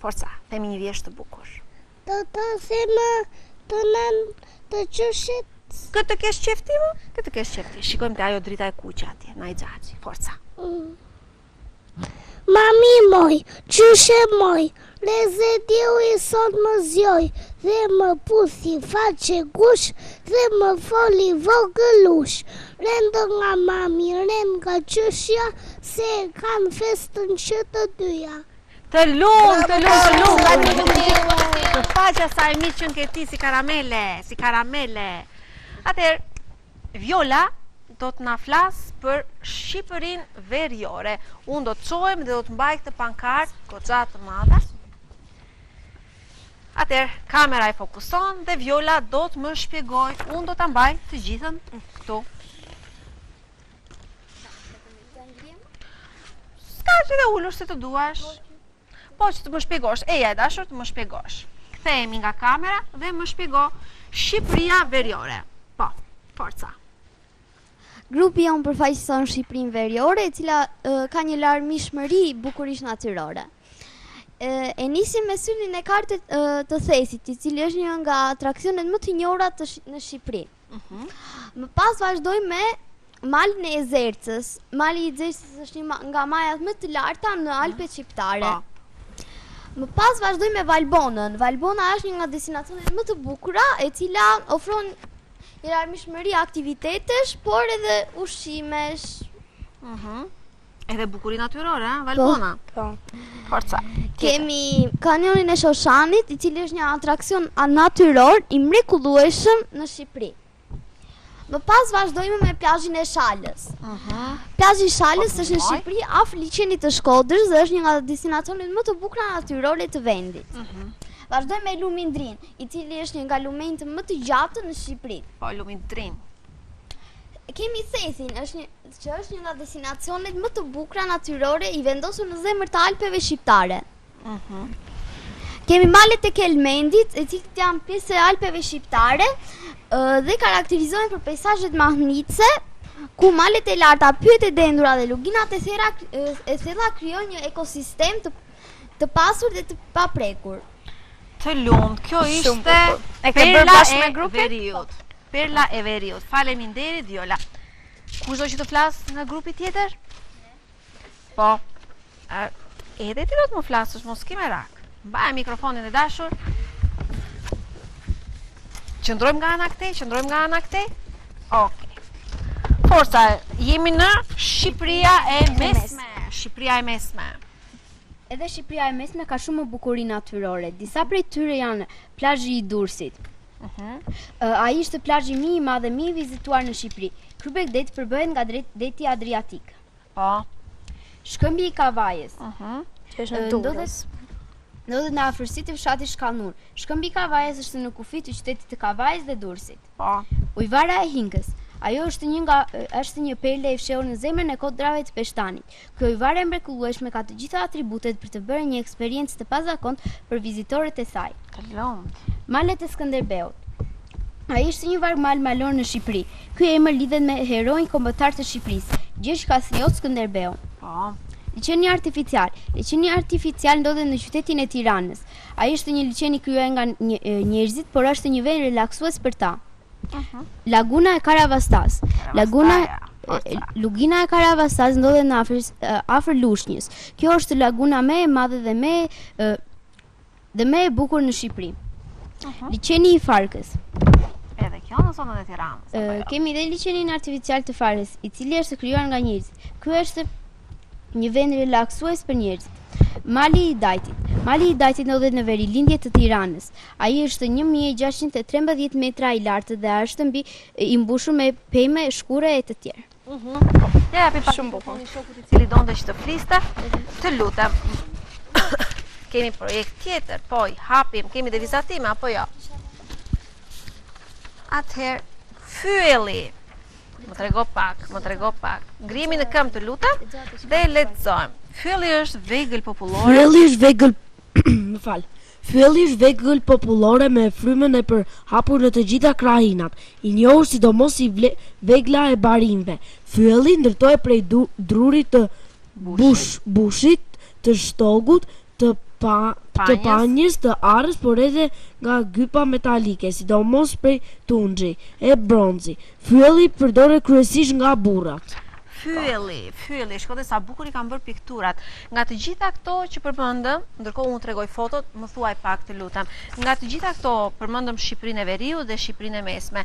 forca, themi një vjesh të bukur. Do të themë të nën të qëshit. Këtë të kesh qefti më? Këtë të kesh qefti. Shikojmë të ajo drita e kuqe atje, na i gjaxhi, forca. Mami moj, qyshe moj, lezet ju i sot më zjoj, dhe më puthi faqe gush, dhe më foli vogëlush. Rendo nga mami, rend nga qyshja, se kanë festën që të dyja. Të lumë, të lumë. Të faqa sa e miqën ke ti si karamele. Atëherë, Viola do të na flas për Shqipërinë veriore. Unë do të çohem dhe do të mbaj këtë pankart goxha të madhe. Atëherë, kamera e fokuson dhe Viola do të më shpjegoj. Unë do ta mbaj të gjithën këtu. Ska që dhe ullush se të duash. Po që të më shpjegosh, eja e dashur të më shpjegosh. Kthehemi nga kamera dhe më shpjego Shqipëria veriore. Po, forca. Grupi jonë përfaqëson Shqipërinë veriore, e cila ka një larmishmëri bukurish natyrore. E nisim me synin e kartet të Thesit, i cili është një nga atraksionet më të njohura në Shqipëri. Më pas vazhdojmë me Malin e Ezercës. Mali i Ezercës është një nga majat më të larta në Alpet shqiptare. Më pas vazhdoj me Valbonën. Valbona është një nga destinacionet më të bukura, e cila ofron një larmishmëri aktivitetesh, por edhe ushqimesh. Edhe bukuri natyrore, Valbona. Po. Forca. Kemi kanionin e Shoshanit, i cili është një atraksion natyror i mrekullueshëm në Shqipëri. Më pas vazhdojmë me plazhin e Shalës. Plazhi i Shalës është në Shqipëri afër liçenit të Shkodrës dhe është një nga destinacionet më të bukura natyrore të vendit. Vazhdojmë me Lumindrin, i cili është një nga lumenjtë më të gjatë në Shqipëri. Po, Lumindrin. Kemi Thethin, që është një nga destinacionet më të bukura natyrore i vendosur në zemër të Alpeve shqiptare. Kemi malet e Kelmendit, e cilët janë pjesë e Alpeve shqiptare dhe karakterizohen për peizazhet mahnitse, ku malet e larta, pyet e dendura dhe luginat e thella krijon një ekosistem të pasur dhe të paprekur. Të lumt, kjo ishte E ke bërë bashkë me grupin? Veriut. Perla e Veriut. Faleminderit Viola. Kushdo që të flas nga grupi tjetër? Po. Edhe ti do të më flasësh, mos ki merak. Mbaj mikrofonin e dashur. Qëndrojmë nga ana këtej? Okej. Forca, jemi në Shqipëria e Mesme. Edhe Shqipëria e Mesme ka shumë bukuri natyrore. Disa prej tyre janë plazhi i Durrësit. Ai është plazhi më i madh dhe më i vizituar në Shqipëri. Krype det përbëhet nga deti Adriatik. Po. Shkëmbji i Kavajës. Që është në Durrës. Ndodhet në afërsitë të fshatit Shkallnur. Shkëmbji i Kavajës është në kufi të qytetit të Kavajës dhe Durrësit. Po. Ujvara e Hinkës. Ajo është një perle e fshehur në zemrën e kodrave të Peshtanit. Kjo ujvare e mrekullueshme ka të gjitha atributet për të bërë një eksperiencë të pazakontë për vizitorët e saj. Malet e Skënderbeut. Ai është një vargmal malor në Shqipëri. Ky emër lidhet me heroin kombëtar të Shqipërisë, Gjergj Kastriot Skënderbeun. Po. Liçeni artificial. Liçeni artificial ndodhet në qytetin e Tiranës. Ai është një liçen i krijuar nga njerëzit, por është një vend relaksues për ta. Laguna e Karavastas. Lugina e Karavastas ndodhet në afër Lushnjës. Kjo është laguna më e madhe dhe më e bukur në Shqipëri. Liçeni i Farkës. Edhe kjo në zonën e Tiranës. Kemi dhe liçenin artificial të Farkës, i cili është krijuar nga njerëzit. Ky është një vend relaksues për njerëzit. Mali i Dajtit. Mali i Dajtit ndodhet në verilindje të Tiranës. Ai është 1613 metra i lartë dhe është i mbushur me pemë, shkure e të tjerë. Ja, japi pak shumë bukur. Shokut i cili donte që të fliste, të lutem. Kemi projekt tjetër, po i hapim, kemi dhe vizatime apo jo? Atëherë, fyelli. Më trego pak. Ngrihemi në këmbë të lutem dhe lexojmë. Fyelli është vegël popullore. Fyelli është vegël popullore me frymën e përhapur në të gjitha krahinat, i njohur sidomos si vegla e barinjve. Fyelli ndërtohet prej drurit të bushit, të shtogut, të panjës, të arës, por edhe nga gypa metalike, sidomos prej tunxhi e bronzi. Fyelli përdoret kryesisht nga burrat. Fyelli, shkote sa bukur i kam bërë pikturat. Nga të gjitha këto që përmendëm, ndërkohë unë tregoj fotot, më thuaj pak të lutem. Nga të gjitha këto përmendëm Shqipërinë e Veriut dhe Shqipërinë e Mesme.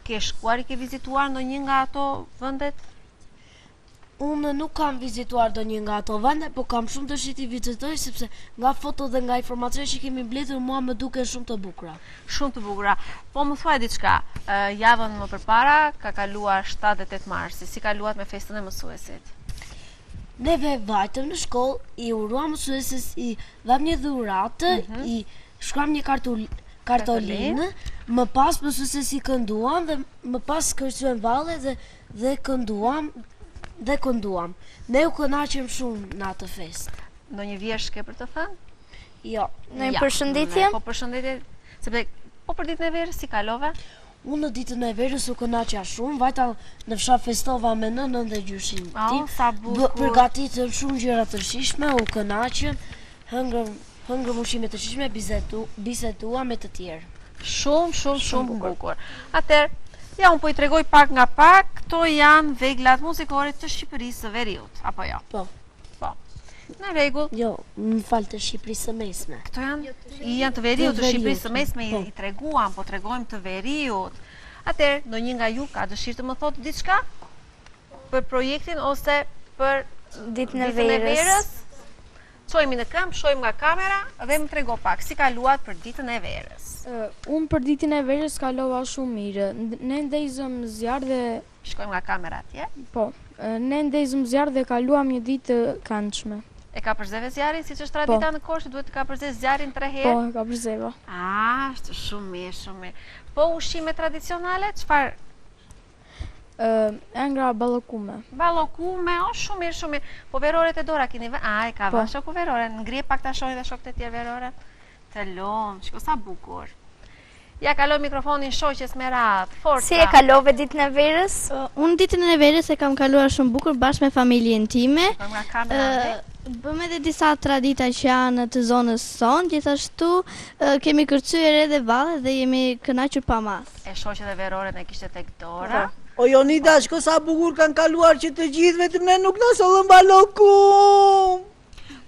Ke shkuar, i ke vizituar ndonjë nga ato vendet? Unë nuk kam vizituar ndonjë nga ato vende, po kam shumë dëshirë të vizitoj sepse nga fotot dhe nga informacionet që kemi mbledhur mua më duken shumë të bukura. Shumë të bukura. Po më thuaj diçka, javën më përpara ka kaluar 7-8 marsi, si kaluat me festën e mësuesit? Neve vajtëm në shkollë, i uruam mësuesit, i dham një dhuratë, i shkruam një kartolinë, më pas mësuesit i kënduam dhe më pas kërcyem valle dhe kënduam. Ne u kënaqem shumë në atë festë. Ndonjë vjersh ke për të thënë? Jo. Në përshëndetje? Po përshëndetje, sepse po për ditën e verës si kalove? Unë në ditën e verës u kënaqja shumë, vajta në fshat festova me nënën dhe gjyshin tim. Sa bukur. Përgatitëm shumë gjëra të shijshme, u kënaqëm, hëngrëm ushqime të shijshme, biseduam me të tjerë. Shumë bukur. Atëherë, ja, unë po i tregoj pak nga pak, këto janë veglat muzikore të Shqipërisë së Veriut, apo jo? Po. Në rregull. Jo, më fal, të Shqipërisë së Mesme. Këto janë të Veriut, të Shqipërisë së Mesme i treguam, po tregojmë të Veriut. Atëherë, ndonjë nga ju ka dëshirë të më thotë diçka për projektin ose për ditën e verës? Çojmë në këmbë, shojmë nga kamera dhe më trego pak si kaluat për ditën e verës. Unë për ditën e verës kalova shumë mirë. Ne ndezëm zjarr dhe shkojmë nga kamera atje. Po, ne ndezëm zjarr dhe kaluam një ditë të këndshme. E ka përzeve zjarrin siç është tradita në Korçë, duhet të ka përzeve zjarrin 3 herë? Po, e ka përzeva. Është shumë mirë, shumë mirë. Po ushqime tradicionale, çfarë? Engra ballokume. Ballokume, shumë mirë, shumë mirë. Po veroret e dora keni vënë? E ka vënë shoku verore. Ngrije pak ta shohin dhe shokët e tjerë verore. Të lom, shiko sa bukur. Ja kaloj mikrofonin shoqes me radhë. Forca. Si e kalove ditën e verës? Unë ditën e verës e kam kaluar shumë bukur bashkë me familjen time. Nga kamera. Bëm edhe disa tradita që janë të zonës son, gjithashtu kemi kërcyer edhe valle dhe jemi kënaqur pa mas. E shoqet e verore ne kishte tek Dora. O Jonida, shko sa bukur kanë kaluar që të gjithë, vetëm ne nuk na sollën ballokum.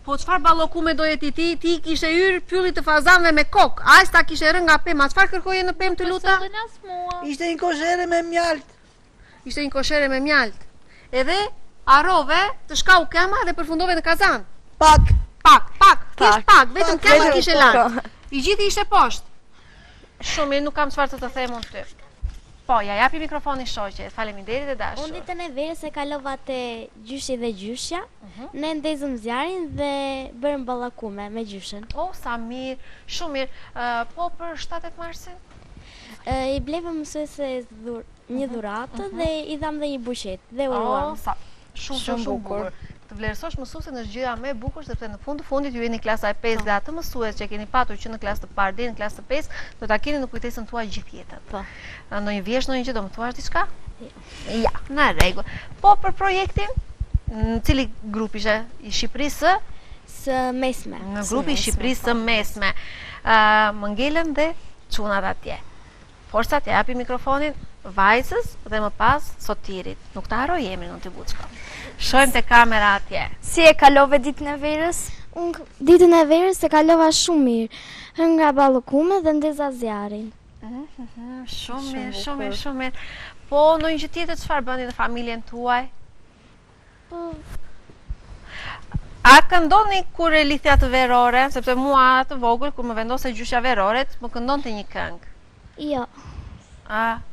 Po çfarë ballokume doje ti kishe hyrë pyllit të fazanëve me kokë. Ai sta kishe rënë nga pema. Çfarë kërkoje në pemë të luta? Ishte një koshere me mjalt. Ishte një koshere me mjalt. Edhe harrove të shkau kema dhe përfundove në kazan. Pak, thjesht pak, vetëm kema kishe lart. I gjithë ishte poshtë. Shumë mirë, nuk kam çfarë të them unë ty. Po, ja japi mikrofonin shoqes. Faleminderit e dashur. Unë ditën e verës e kalova te gjyshi dhe gjyshja. Ne ndezëm zjarin dhe bërëm ballakume me gjyshen. Oh, sa mirë, shumë mirë. Po për 7 marsin? I bleva mësuese një dhuratë dhe i dham dhe një buqet dhe uruam. Shumë bukur. Të vlerësosh mësuesin është gjëja më e bukur sepse në fund të fundit ju jeni klasa e 5 dhe atë mësues që keni patur që në klasë të parë deri në klasë të 5 do ta keni në kujtesën tuaj gjithë jetën. Po. Ndonjë vjesh ndonjë gjë do më thuash diçka? Ja, në rregull. Po për projektin, në cili grup ishe? I Shqipërisë së mesme. Në grupi i Shqipërisë së mesme. Më ngelen dhe çunat atje. Forca t'ja japi mikrofonin vajzës dhe më pas Sotirit. Nuk ta harroj emrin unë ti Buçko. Shojmë te kamera atje. Si e kalove ditën e verës? Unë ditën e verës e kalova shumë mirë. Hënga ballokume dhe ndeza zjarin. Shumë mirë. Po ndonjë gjë tjetër çfarë bëni në familjen tuaj? A këndoni kur e lithja të verore, sepse mua të vogël kur më vendose gjyshja verore, më këndonte një këngë. Jo.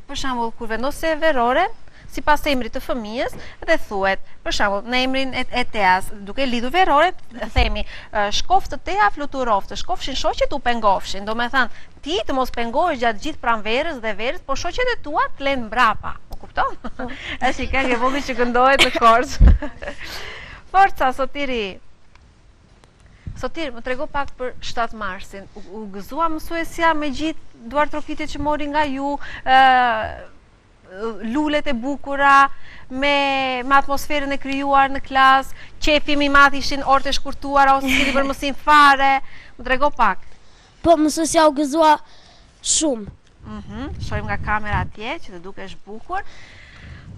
Për shembull, kur vendose verore, sipas emrit të fëmijës, dhe thuhet, për shembull, në emrin e Teas, duke lidhur verore, themi, shkof të Tea fluturoftë, shkofshin shoqet u pengofshin. Do me thënë, ti të mos pengohesh gjatë gjithë pranverës dhe verës, por shoqet e tua të lënë mbrapa. Më kupton? Është një këngë e vogël që këndohet në Korçë. Forca Sotiri. Sotir, më trego pak për 7 marsin. U gëzua mësuesja me gjithë duart trokitjet që mori nga ju, lulet e bukura, me atmosferën e krijuar në klas, qefi mi math ishin orët e shkurtuara ose si për mësim fare. Më trego pak. Po, mësuesja u gëzua shumë. Shojmë nga kamera atje që të dukesh bukur.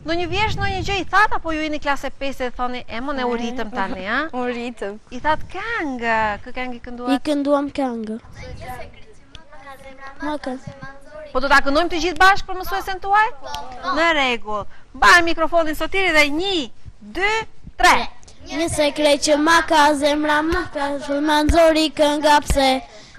Në një vjesh, në një gjë i thatë, apo ju i një klase 5 e thoni, emon e u rritëm tani, a? U rritëm. I thatë këngë, kë këngë i kënduat? I kënduam këngë. Po do ta këndojmë të gjithë bashkë për mësuesen tuaj? Në rregull. Mbaj mikrofonin Sotiri dhe 1, 2, 3. Një sekret që ma ka zemra më ka shumë nxori kënga pse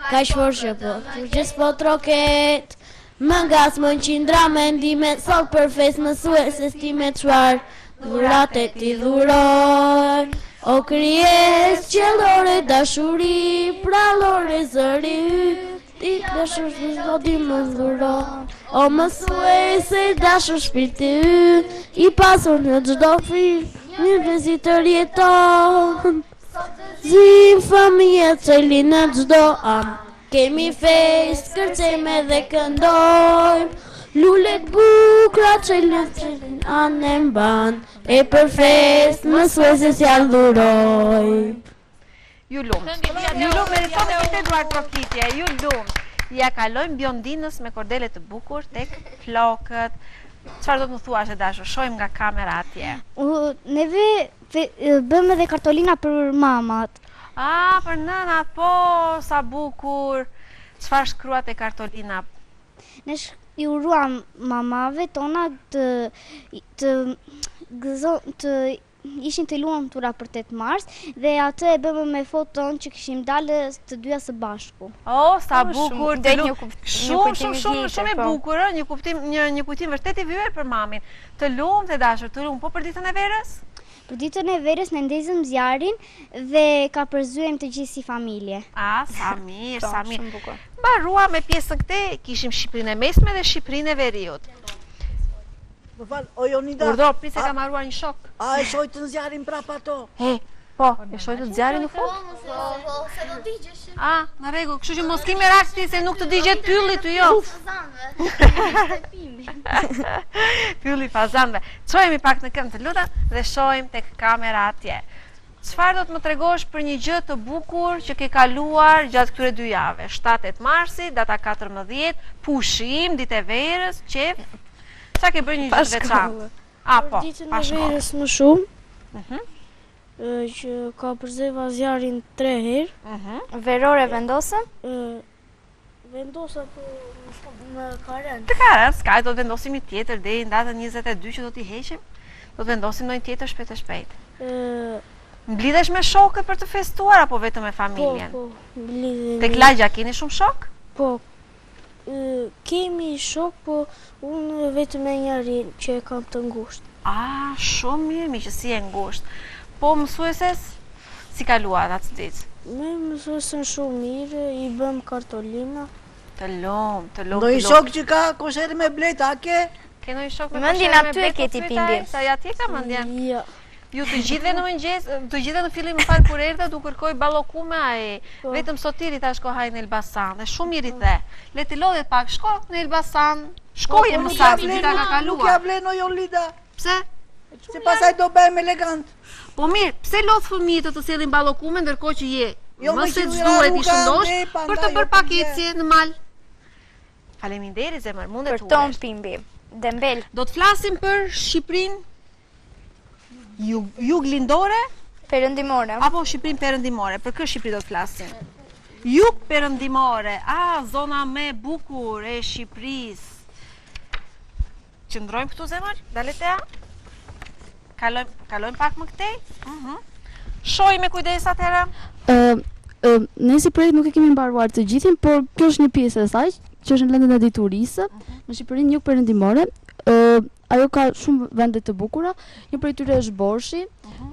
ka shfor që po fuqës po troket. Më ngas më në qindra mendime sot për fes mësueses ti me çfarë dhurate ti dhuroj. O kryes qellore dashuri prallore zëri ti dashur shpirti më dhuroj. O mësuese dashur shpirti i pasur në çdo fryt një vezi të rjeton. Zim familje cili në çdo an kemi fest, kërcejme dhe këndojmë. Lulet bukra qëllën anë mban e për fest mësueses janë dhuroj. Ju lumë meritoni këtë duart trokitje, ju lumë. Ja kalojmë Biondinës me kordele të bukur tek flokët. Çfarë do të më thuash e dashur? Shojmë nga kamera atje. Neve bëmë edhe kartolina për mamat. Për nënat, po, sa bukur. Çfarë shkruat e kartolina? Ne i uruam mamave tona të ishin të lumtura për 8 mars dhe atë e bëmë me foton që kishim dalë të dyja së bashku. Sa bukur. Shumë e bukur, një kujtim vërtet i vyer për mamin. Të lumë të dashur, të lumë, po për ditën e verës? Për ditën e verës në ndezëm zjarin dhe ka përzyem të gjithë si familje. Sa mirë. Barua me pjesën këte, kishim Shqipërinë e mesme dhe Shqipërinë e veriut. Më falë, o Jonida. Urdo, pise ka marruar një shok. A e shojtë në zjarin prapa to? Po, e shoj të zjarri në fund? Po, se do digjesh. Në rregull, kështu që mos kimi rak ti se nuk të digjet pylli ty jo. Pylli fazanëve. Çojemi pak në këmbë të lutem dhe shohim tek kamera atje. Çfarë do të më tregosh për një gjë të bukur që ke kaluar gjatë këtyre 2 javëve? 7-8 marsi, data 14, pushim, ditë e verës, qef. Çfarë ke bërë një gjë të veçantë? Po, ditën e verës më shumë. Që ka përzeva zjarin 3 herë. Verore vendosën? Vendosa në Karen. Të Karen, s'ka, do të vendosim një tjetër deri në datën 22 që do t'i heqim. Do të vendosim ndonjë tjetër shpejt e shpejt. Mblidhesh me shokët për të festuar apo vetëm me familjen? Po, mblidhem. Tek lagja keni shumë shok? Po. Kemi shok, po unë vetëm me njërin që e kam të ngushtë. Shumë mirë, mi që si e ngushtë. Po mësueses, si kaluat atë ditë? Me mësuesen shumë mirë, i bëm kartolina. Të lom. Ndonjë shok që ka koshere me blet, a ke? Ke ndonjë shok me Mendjen koshere me aty e ke ti Pimbi. Sa ja ti ka mendjen? Ja. Ju të gjithëve në mëngjes, të gjithëve në fillim më falë kur erdhe, du kërkoj ballokume ai. Vetëm sotiri ta shkohaj në Elbasan dhe shumë mirë i the. Le të lodhet pak, shko në Elbasan. Shkoje më sa vita ka kaluar. Nuk ja vlen o Jolida. Pse? Se pasaj do bëjmë elegant. Po mirë, pse lodh fëmijët të sjellin ballokume ndërkohë që je më se ç'duhet i shëndosh për të bërë pakicje në mal. Faleminderit zemër, mundet për ton Pimbi. Dembel. Do të flasim për Shqipërinë jug lindore? Perëndimore. Apo Shqipërinë perëndimore, për kë Shqipëri do të flasim? Jug perëndimore, zona më e bukur e Shqipërisë. Qëndrojmë këtu zemër, daletea? Kalojmë pak më këtej? Shohim me kujdes atëherë. Ne si projekt nuk e kemi mbaruar të gjithin, por kjo është një pjesë e saj, që është në lëndën e diturisë, në Shqipërinë jug perëndimore. Ajo ka shumë vende të bukura. Një prej tyre është Borshi,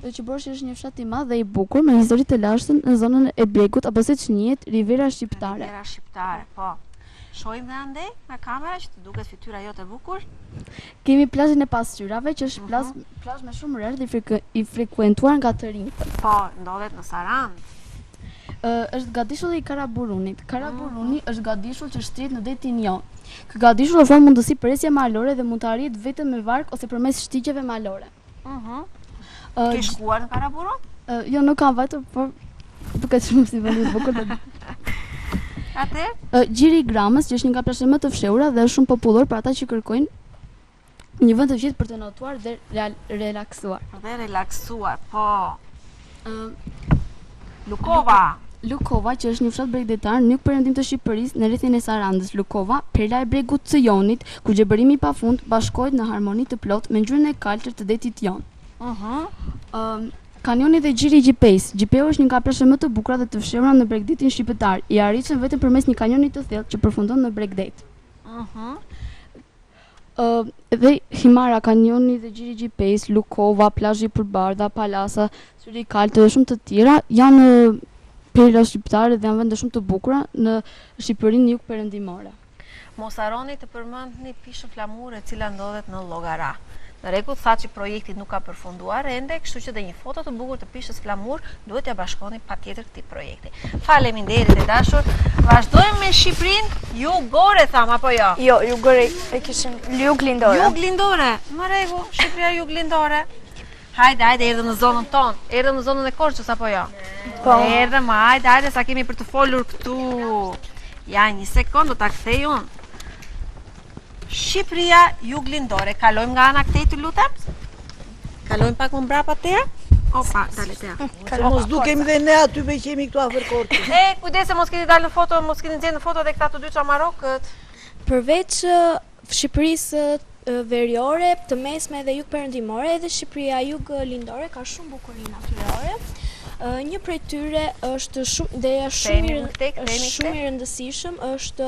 që Borshi është një fshat i madh dhe i bukur me histori të lashtën në zonën e Blegut, apo siç njihet Rivera Shqiptare. Rivera Shqiptare, po. Shohim dhe andej nga kamera që të duket fytyra jote e bukur. Kemi plazhin e pasqyrave, që është plazh me shumë rreth dhe i frekuentuar nga të rinjt. Po, ndodhet në Sarandë. Është gadishulli i Karaburunit. Karaburuni është gadishull që shtrihet në detin Jon. Ky gadishull ofron mundësi presje malore dhe mund të arrihet vetëm me varg ose përmes shtigjeve malore. Ke shkuar në Karaburun? Jo, nuk kam vajtur, por duket shumë si vend i bukur. Gjiri i Gramës, që është një nga plazhet më të fshehura dhe është shumë popullor për ata që kërkojnë një vend të qetë për të notuar dhe relaksuar. Po. Lukova, që është një fshat bregdetar në jug-perëndim të Shqipërisë, në rrethin e Sarandës. Lukova, perla e bregut të Jonit, ku gjelbërimi i pafund bashkohet në harmoni të plotë me ngjyrën e kaltër të detit Jon. Kanjoni dhe Gjiri i Gjipejs. Gjipeu është një nga plazhet më të bukura dhe të fshehura në bregdetin shqiptar. I arritshëm vetëm përmes një kanjoni të thellë që përfundon në bregdet. Dhe Himara, Kanjoni dhe Gjiri i Gjipejs, Lukova, plazhi i Përbardha, Palasa, Syri i Kaltë dhe shumë të tjera janë perla shqiptare dhe janë vende shumë të bukura në Shqipërinë jug-perëndimore. Mos harroni të përmendni pishën flamure e cila ndodhet në Llogara. Në rregull, tha që projekti nuk ka përfunduar ende, kështu që dhe një foto të bukur të pishës flamur duhet t'ia bashkoni patjetër këtij projekti. Faleminderit e dashur. Vazhdojmë me Shqipërinë jugore, tham apo jo? Jo, jugore e kishim jug lindore. Jug lindore. Në rregull, Shqipëria jug lindore. Hajde, erdhëm në zonën tonë. Erdhëm në zonën e Korçës apo jo? Po. Erdhëm, hajde, sa kemi për të folur këtu. Ja, një sekond, do ta kthej unë. Shqipëria jug lindore. Kalojmë nga ana këtej të lutem? Kalojmë pak më mbrapa teja? Opa, dale teja. Se mos dukemi dhe ne aty me që jemi këtu afër Korçës. Kujdese mos keni dalë në foto, mos keni nxjerrë në foto dhe këta të dy çamarokët. Përveç Shqipërisë veriore, të mesme dhe jug-perëndimore, edhe Shqipëria jug lindore ka shumë bukurinë natyrore. Një prej tyre është shumë dhe shumë i rëndësishëm është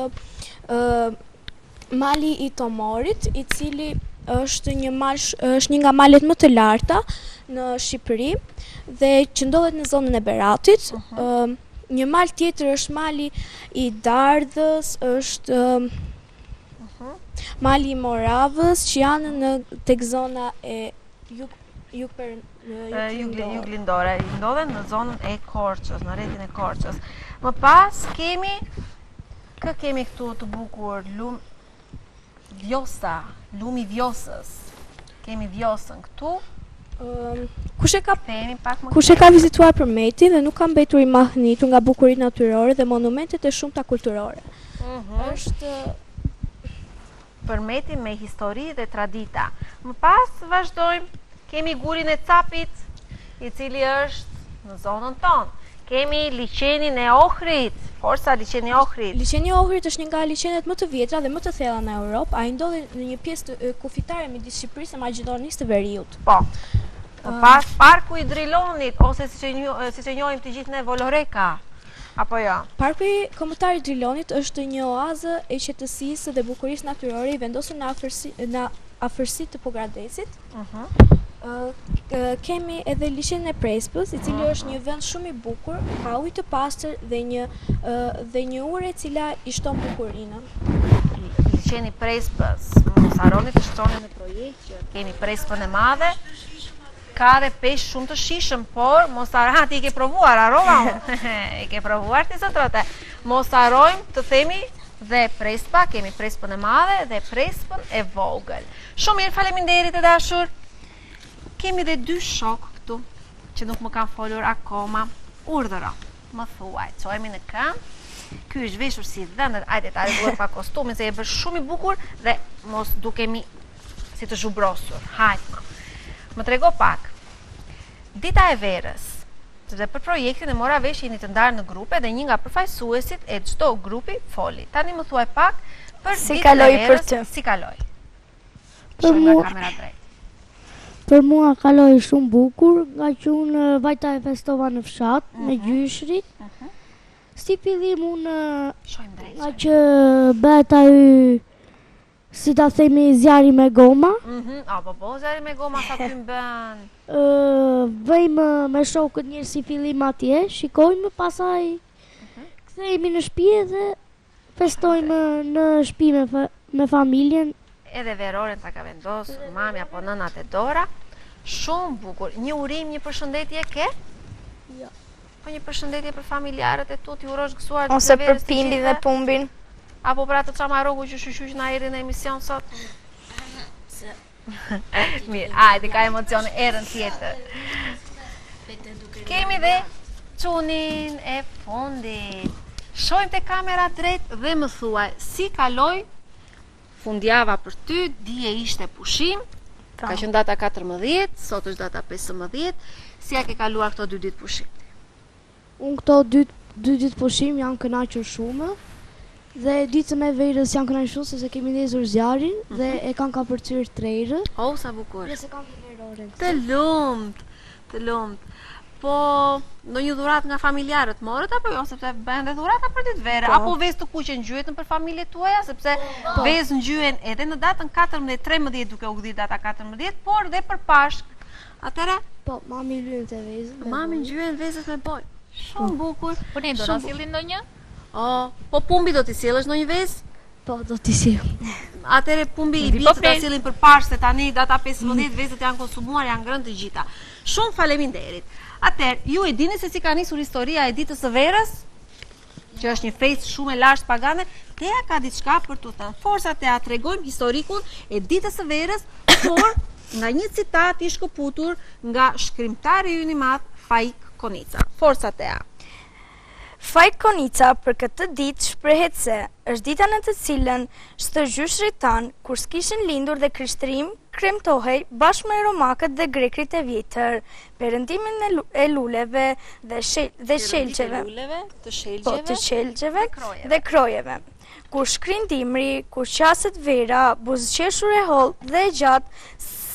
mali i Tomorit, i cili është një nga malet më të larta në Shqipëri dhe që ndodhet në zonën e Beratit. Një mal tjetër është mali i Dardhës, është mali i Moravës, që janë tek zona e juglindore. Ndodhen në zonën e Korçës, në rrethin e Korçës. Më pas kemi këtu të bukur vjosa, lumi vjosës. Kemi vjosën këtu. Kush e ka vizituar Përmetin dhe nuk ka mbetur i mahnitur nga bukuritë natyrore dhe monumentet e shumta kulturore. Është Përmeti me histori dhe tradita. Më pas vazhdojmë, kemi gurin e Capit, i cili është në zonën tonë. Kemi liçenin e Ohrit, forca liçeni e Ohrit. Liçeni e Ohrit është një nga liçenet më të vjetra dhe më të thella në Europë. Ai ndodhet në një pjesë kufitare midis Shqipërisë dhe Maqedonisë të Veriut. Po. Më pas Parku i Drilonit, ose siç e njohim të gjithë ne, Voloreka. Apo jo? Parku i Kombëtar i Drilonit është një oazë e qetësisë dhe bukurisë natyrore i vendosur në afërsi të Pogradesit. Kemi edhe liçenin e Prespës, i cili është një vend shumë i bukur, ka ujë të pastër dhe një ure e cila i shton bukurinë. Liçeni Prespës, mos harroni të shtroni në projekt që kemi Prespën e Madhe. Ka dhe pesh shumë të shishëm, por mos harrojmë, ti i ke provuar, harrova unë. I ke provuar ti zotrote. Mos harrojmë të themi dhe Prespa, kemi Prespën e Madhe dhe Prespën e Vogël. Shumë mirë, faleminderit e dashur. Kemi dhe 2 shok këtu që nuk më kanë folur akoma. Urdhëro, më thuaj, çojemi në këmbë. Ky është veshur si dhënët, hajde ta rregullo pa kostumin se e bën shumë i bukur dhe mos dukemi si të zhubrosur. Hajde. Më trego pak. Dita e verës. Dhe për projektin e mora vesh jeni të ndarë në grupe dhe një nga përfaqësuesit e çdo grupi foli. Tani më thuaj pak për ditën e verës. Si kaloi? Për mua kaloi shumë bukur, nga që unë vajta e festova në fshat, me gjyshrit. Si fillim unë nga që bëhet ai si ta themi zjarri me goma. Po, zjarri me goma sa ty mbën. Vejmë me shokët njërë si fillim atje, shikojmë, pasaj kthehemi në shtëpi dhe festojmë në shtëpi me familjen. Edhe veroren ta ka vendosur mami apo nënat e Dora. Shumë bukur. Një urim, një përshëndetje ke? Jo. Po një përshëndetje për familjarët e tu, ti urosh gëzuar ose për Pimbin dhe Pumbin. Apo për atë çamarogu që shushuq na erdhi në emision sot. Mirë, hajde, ka emocione erën tjetër. Kemi dhe çunin e fundit. Shojmë te kamera drejt dhe më thuaj, si kaloi fundjava për ty, dje ishte pushim, ka qenë data 14, sot është data 15, si ja ke kaluar këto 2 ditë pushim? Unë këto 2 ditë pushim janë kënaqur shumë. Dhe ditën e verës janë kënaqur shumë sepse kemi ndezur zjarrin dhe e kanë kapërcyer trerë. Oh, sa bukur. Nëse kanë verore. Të lumt. Po, ndonjë dhuratë nga familjarët morët apo jo, sepse bëhen dhe dhurata për ditë verë, apo vezë të kuqe ngjyhetën për familjet tuaja, sepse vezë ngjyhen edhe në datën 14-13 duke u gdhir data 14, por dhe për Pashk. Atëra? Po, mami lyen te vezët. Mami ngjyen vezët me boj. Shumë bukur. Po ne do na sillin ndonjë? Po Pumbi do t'i sjellësh ndonjë vezë? Po, do t'i sjell. Atëre Pumbi i bitë ta sillin për Pashk, se tani data 15 vezët janë konsumuar, janë ngrënë të gjitha. Shumë faleminderit. Atëherë, ju e dini se si ka nisur historia e ditës së verës? Që është një festë shumë e lashtë pagane, Tea ka diçka për t'u thënë. Forca Tea, tregojmë historikun e ditës së verës, por nga një citat i shkëputur nga shkrimtari ynë i madh Faik Konica. Forca Tea. Faik Konica për këtë ditë shprehet se është dita në të cilën çdo gjyshrit tan, kur s'kishin lindur dhe Krishtrim, kremtohej bashkë me romakët dhe grekrit e vjetër, perëndimin e luleve dhe shelqeve, të shelqeve dhe krojeve. Kur shkrin dimri, kur qaset vera, buzëqeshur e holl dhe e gjatë,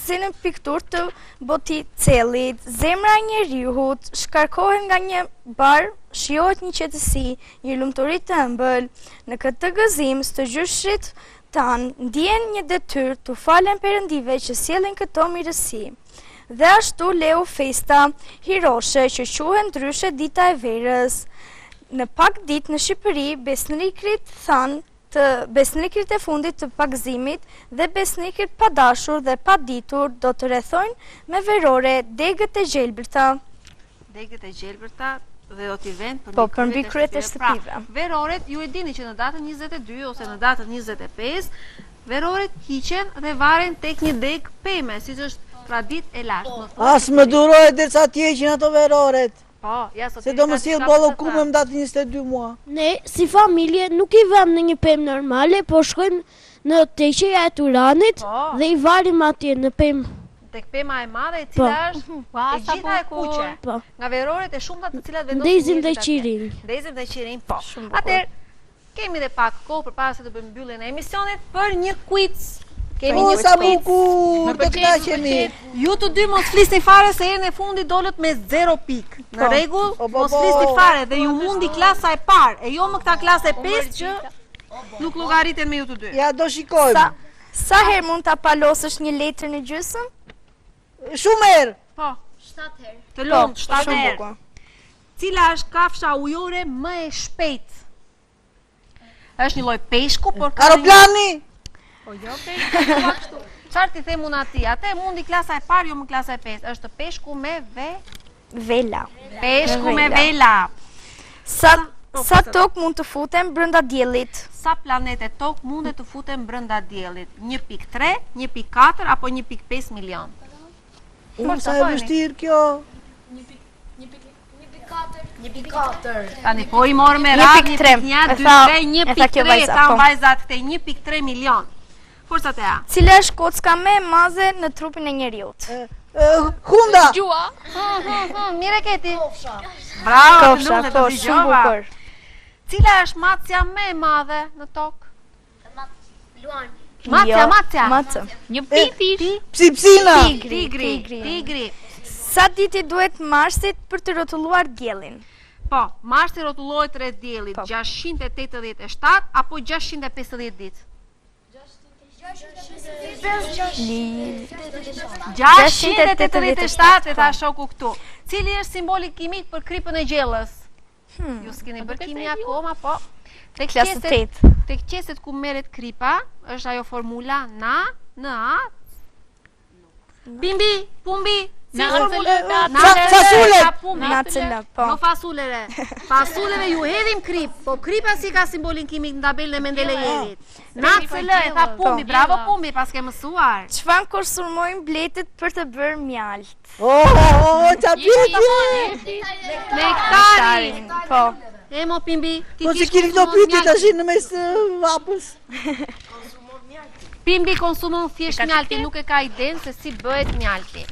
si në piktur të Botticellit, zemra e njerëzit shkarkohet nga një bar, shijohet një qetësi, një lumturi të ëmbël. Në këtë gëzim, të gjyshrit tan ndjen një detyrë të falen perëndive që sjellin këto mirësi. Dhe ashtu leu festa hiroshe që quhen ndryshe dita e verës. Në pak ditë në Shqipëri, besnikët thanë të besnikërit e fundit të pagëzimit dhe besnikërit pa dashur dhe pa ditur do të rrethojnë me verore degët e gjelbërta. Degët e gjelbërta dhe do t'i vend për mbi kryet e shtëpive. Veroret, ju e dini që në datën 22 ose në datën 25, veroret hiqen dhe varen tek një degë peme, siç është traditë e lashtë. As më duroj derisa t'heqin ato veroret. Po, ja sot. Se do më sjell ballokume më datën 22 muaj. Ne si familje nuk i vëmë në një pemë normale, po shkojmë në teqeja e Turanit dhe i varim atje në pemë. Tek pema e madhe e cila është e gjitha e kuqe. Nga veroret e shumta të cilat vendosin. Ndezim dhe qirin. Ndezim dhe qirin, po. Atëherë kemi dhe pak kohë përpara se të bëjmë mbylljen e emisionit për një quiz. Kemi një sa bukur, të kënaqemi. Ju të dy mos flisni fare se herën e fundit dolët me 0 pikë. Në rregull, mos flisni fare dhe ju mundi klasa e parë, e jo më këta klasa e 5 që nuk llogariten me ju të dy. Ja do shikojmë. Sa herë mund ta palosësh një letër në gjysmë? Shumë herë. Po, 7 herë. Të lumt, 7 herë. Cila është kafsha ujore më e shpejtë? Është një lloj peshku, por aeroplani. Po jo peshku. Çfarë ti them unë atij? Atë mundi klasa e parë, jo më klasa e 5. Është peshku me vela. Peshku me vela. Sa tokë mund të futem brenda diellit? Sa planete tokë mund të futem brenda diellit? 1.3, 1.4 apo 1.5 milion? Sa e vështirë kjo? 1.4. Tani po i morë me radhë 1.1, 2, 3, 1.3, ta vajzat këtej 1.3 milion. Forcat e A. Cila është kocka më e madhe në trupin e njeriut? Hunda. Gjua. Mire keti. Bravo, kofsha, po, shumë bukur. Cila është macja më e madhe në tokë? Luani. Macja. Një pipish. Psipsina. Tigri. Sa ditë duhet Marsit për të rrotulluar diellin? Po, Marsi rrotullohet rreth diellit 687 apo 650 ditë? 687 e tha shoku këtu. Cili është simboli kimik për kripën e gjellës? Ju s'keni bërë kimi akoma, po. Tek qeset ku merret kripa, është ajo formula Na. Bimbi, pumbi. Fasule. Po. No fasuleve. Fasuleve ju hedhim krip, po kripa si ka simbolin kimik në tabelën e Mendelejevit. Nacëllë e tha pumbi, bravo pumbi, pas ke mësuar. Çfarë konsulmojnë bletet për të bërë mjalt? Nektarin. Po. Emo pimbi, po se keni këto pyetje tash në mes të vapës. Pimbi konsumon thjesht mjalti, nuk e ka idenë se si bëhet mjalti.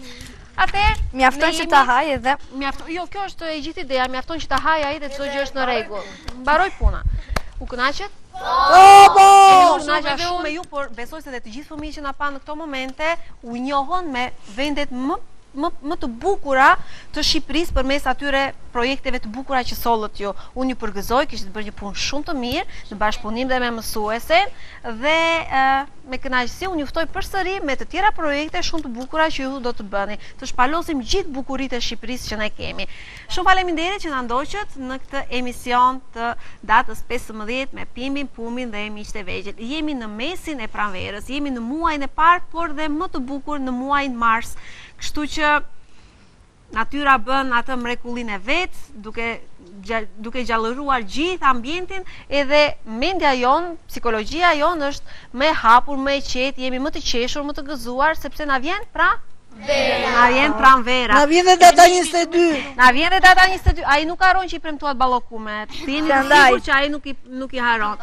Atëherë, mjafton që ta haj edhe. Jo, kjo është e gjithë ideja, mjafton që ta haj ai dhe çdo gjë është në rregull. Mbaroj puna. U kënaqet? Po! U kënaqja shumë me ju, por besoj se të gjithë fëmijët që na kanë në këto momente u njohon me vendet më të bukura të Shqipërisë përmes atyre projekteve të bukura që sollët ju. Unë ju përgëzoj, kishit bërë një punë shumë të mirë në bashkëpunim dhe me mësuesen dhe me kënaqësi unë ju ftoj përsëri me të tjera projekte shumë të bukura që ju do të bëni. Të shpalosim gjithë bukuritë e Shqipërisë që ne kemi. Shumë faleminderit që na ndoqët në këtë emision të datës 15 me Pimbin, Pumbin dhe miqtë e vegjël. Jemi në mesin e pranverës, jemi në muajin e parë, por dhe më të bukur në muajin mars. Kështu që natyra bën atë mrekullinë e vet, duke gjallëruar gjithë ambientin, edhe mendja jon, psikologjia jon është më e hapur, më e qetë, jemi më të qeshur, më të gëzuar sepse na vjen pranvera. Na vjen dhe data 22. Ai nuk haron që i premtuat ballokumet. Ti jeni të sigurt që ai nuk i haron.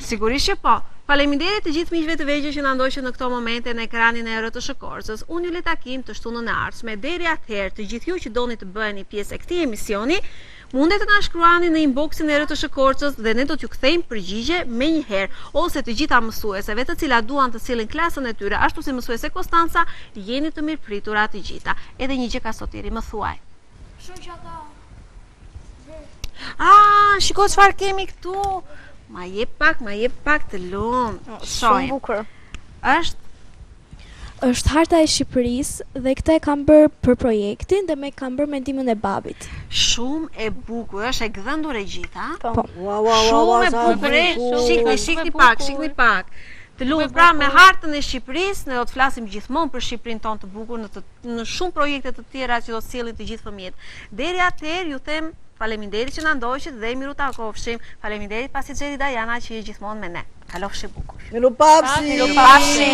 Sigurisht që po. Faleminderit të gjithë miqve të vegjël që na ndoqën në këto momente në ekranin e RTS Korçës. Unë ju le takim të shtunën e ardhshme. Deri atëherë, të gjithë ju që doni të bëheni pjesë e këtij emisioni, mundet të na shkruani në inboxin e RTS Korçës dhe ne do t'ju kthejmë përgjigje menjëherë, ose të gjitha mësueseve të cilat duan të sillin klasën e tyre, ashtu si mësuese Konstanca, jeni të mirëpritura të gjitha. Edhe një gjë ka sotiri, më thuaj. Shiko çfarë kemi këtu. Ma jep pak të lumë. Shumë bukur. është harta e Shqipërisë dhe këtë e kam bërë për projektin dhe me kam bërë me ndihmën e babit. Shumë e bukur, është e gdhëndur e gjitha. Po. Shumë e bukur. Shikni pak. Të lutem pra me hartën e Shqipërisë, ne do të flasim gjithmonë për Shqipërinë tonë të bukur në shumë projekte të tjera që do të sjellin të gjithë fëmijët. Deri atëherë ju them faleminderit që na ndoqët dhe miru takofshim. Faleminderit Pasiceri Dajana që je gjithmonë me ne. Kalofshi bukur. Miru pafshi.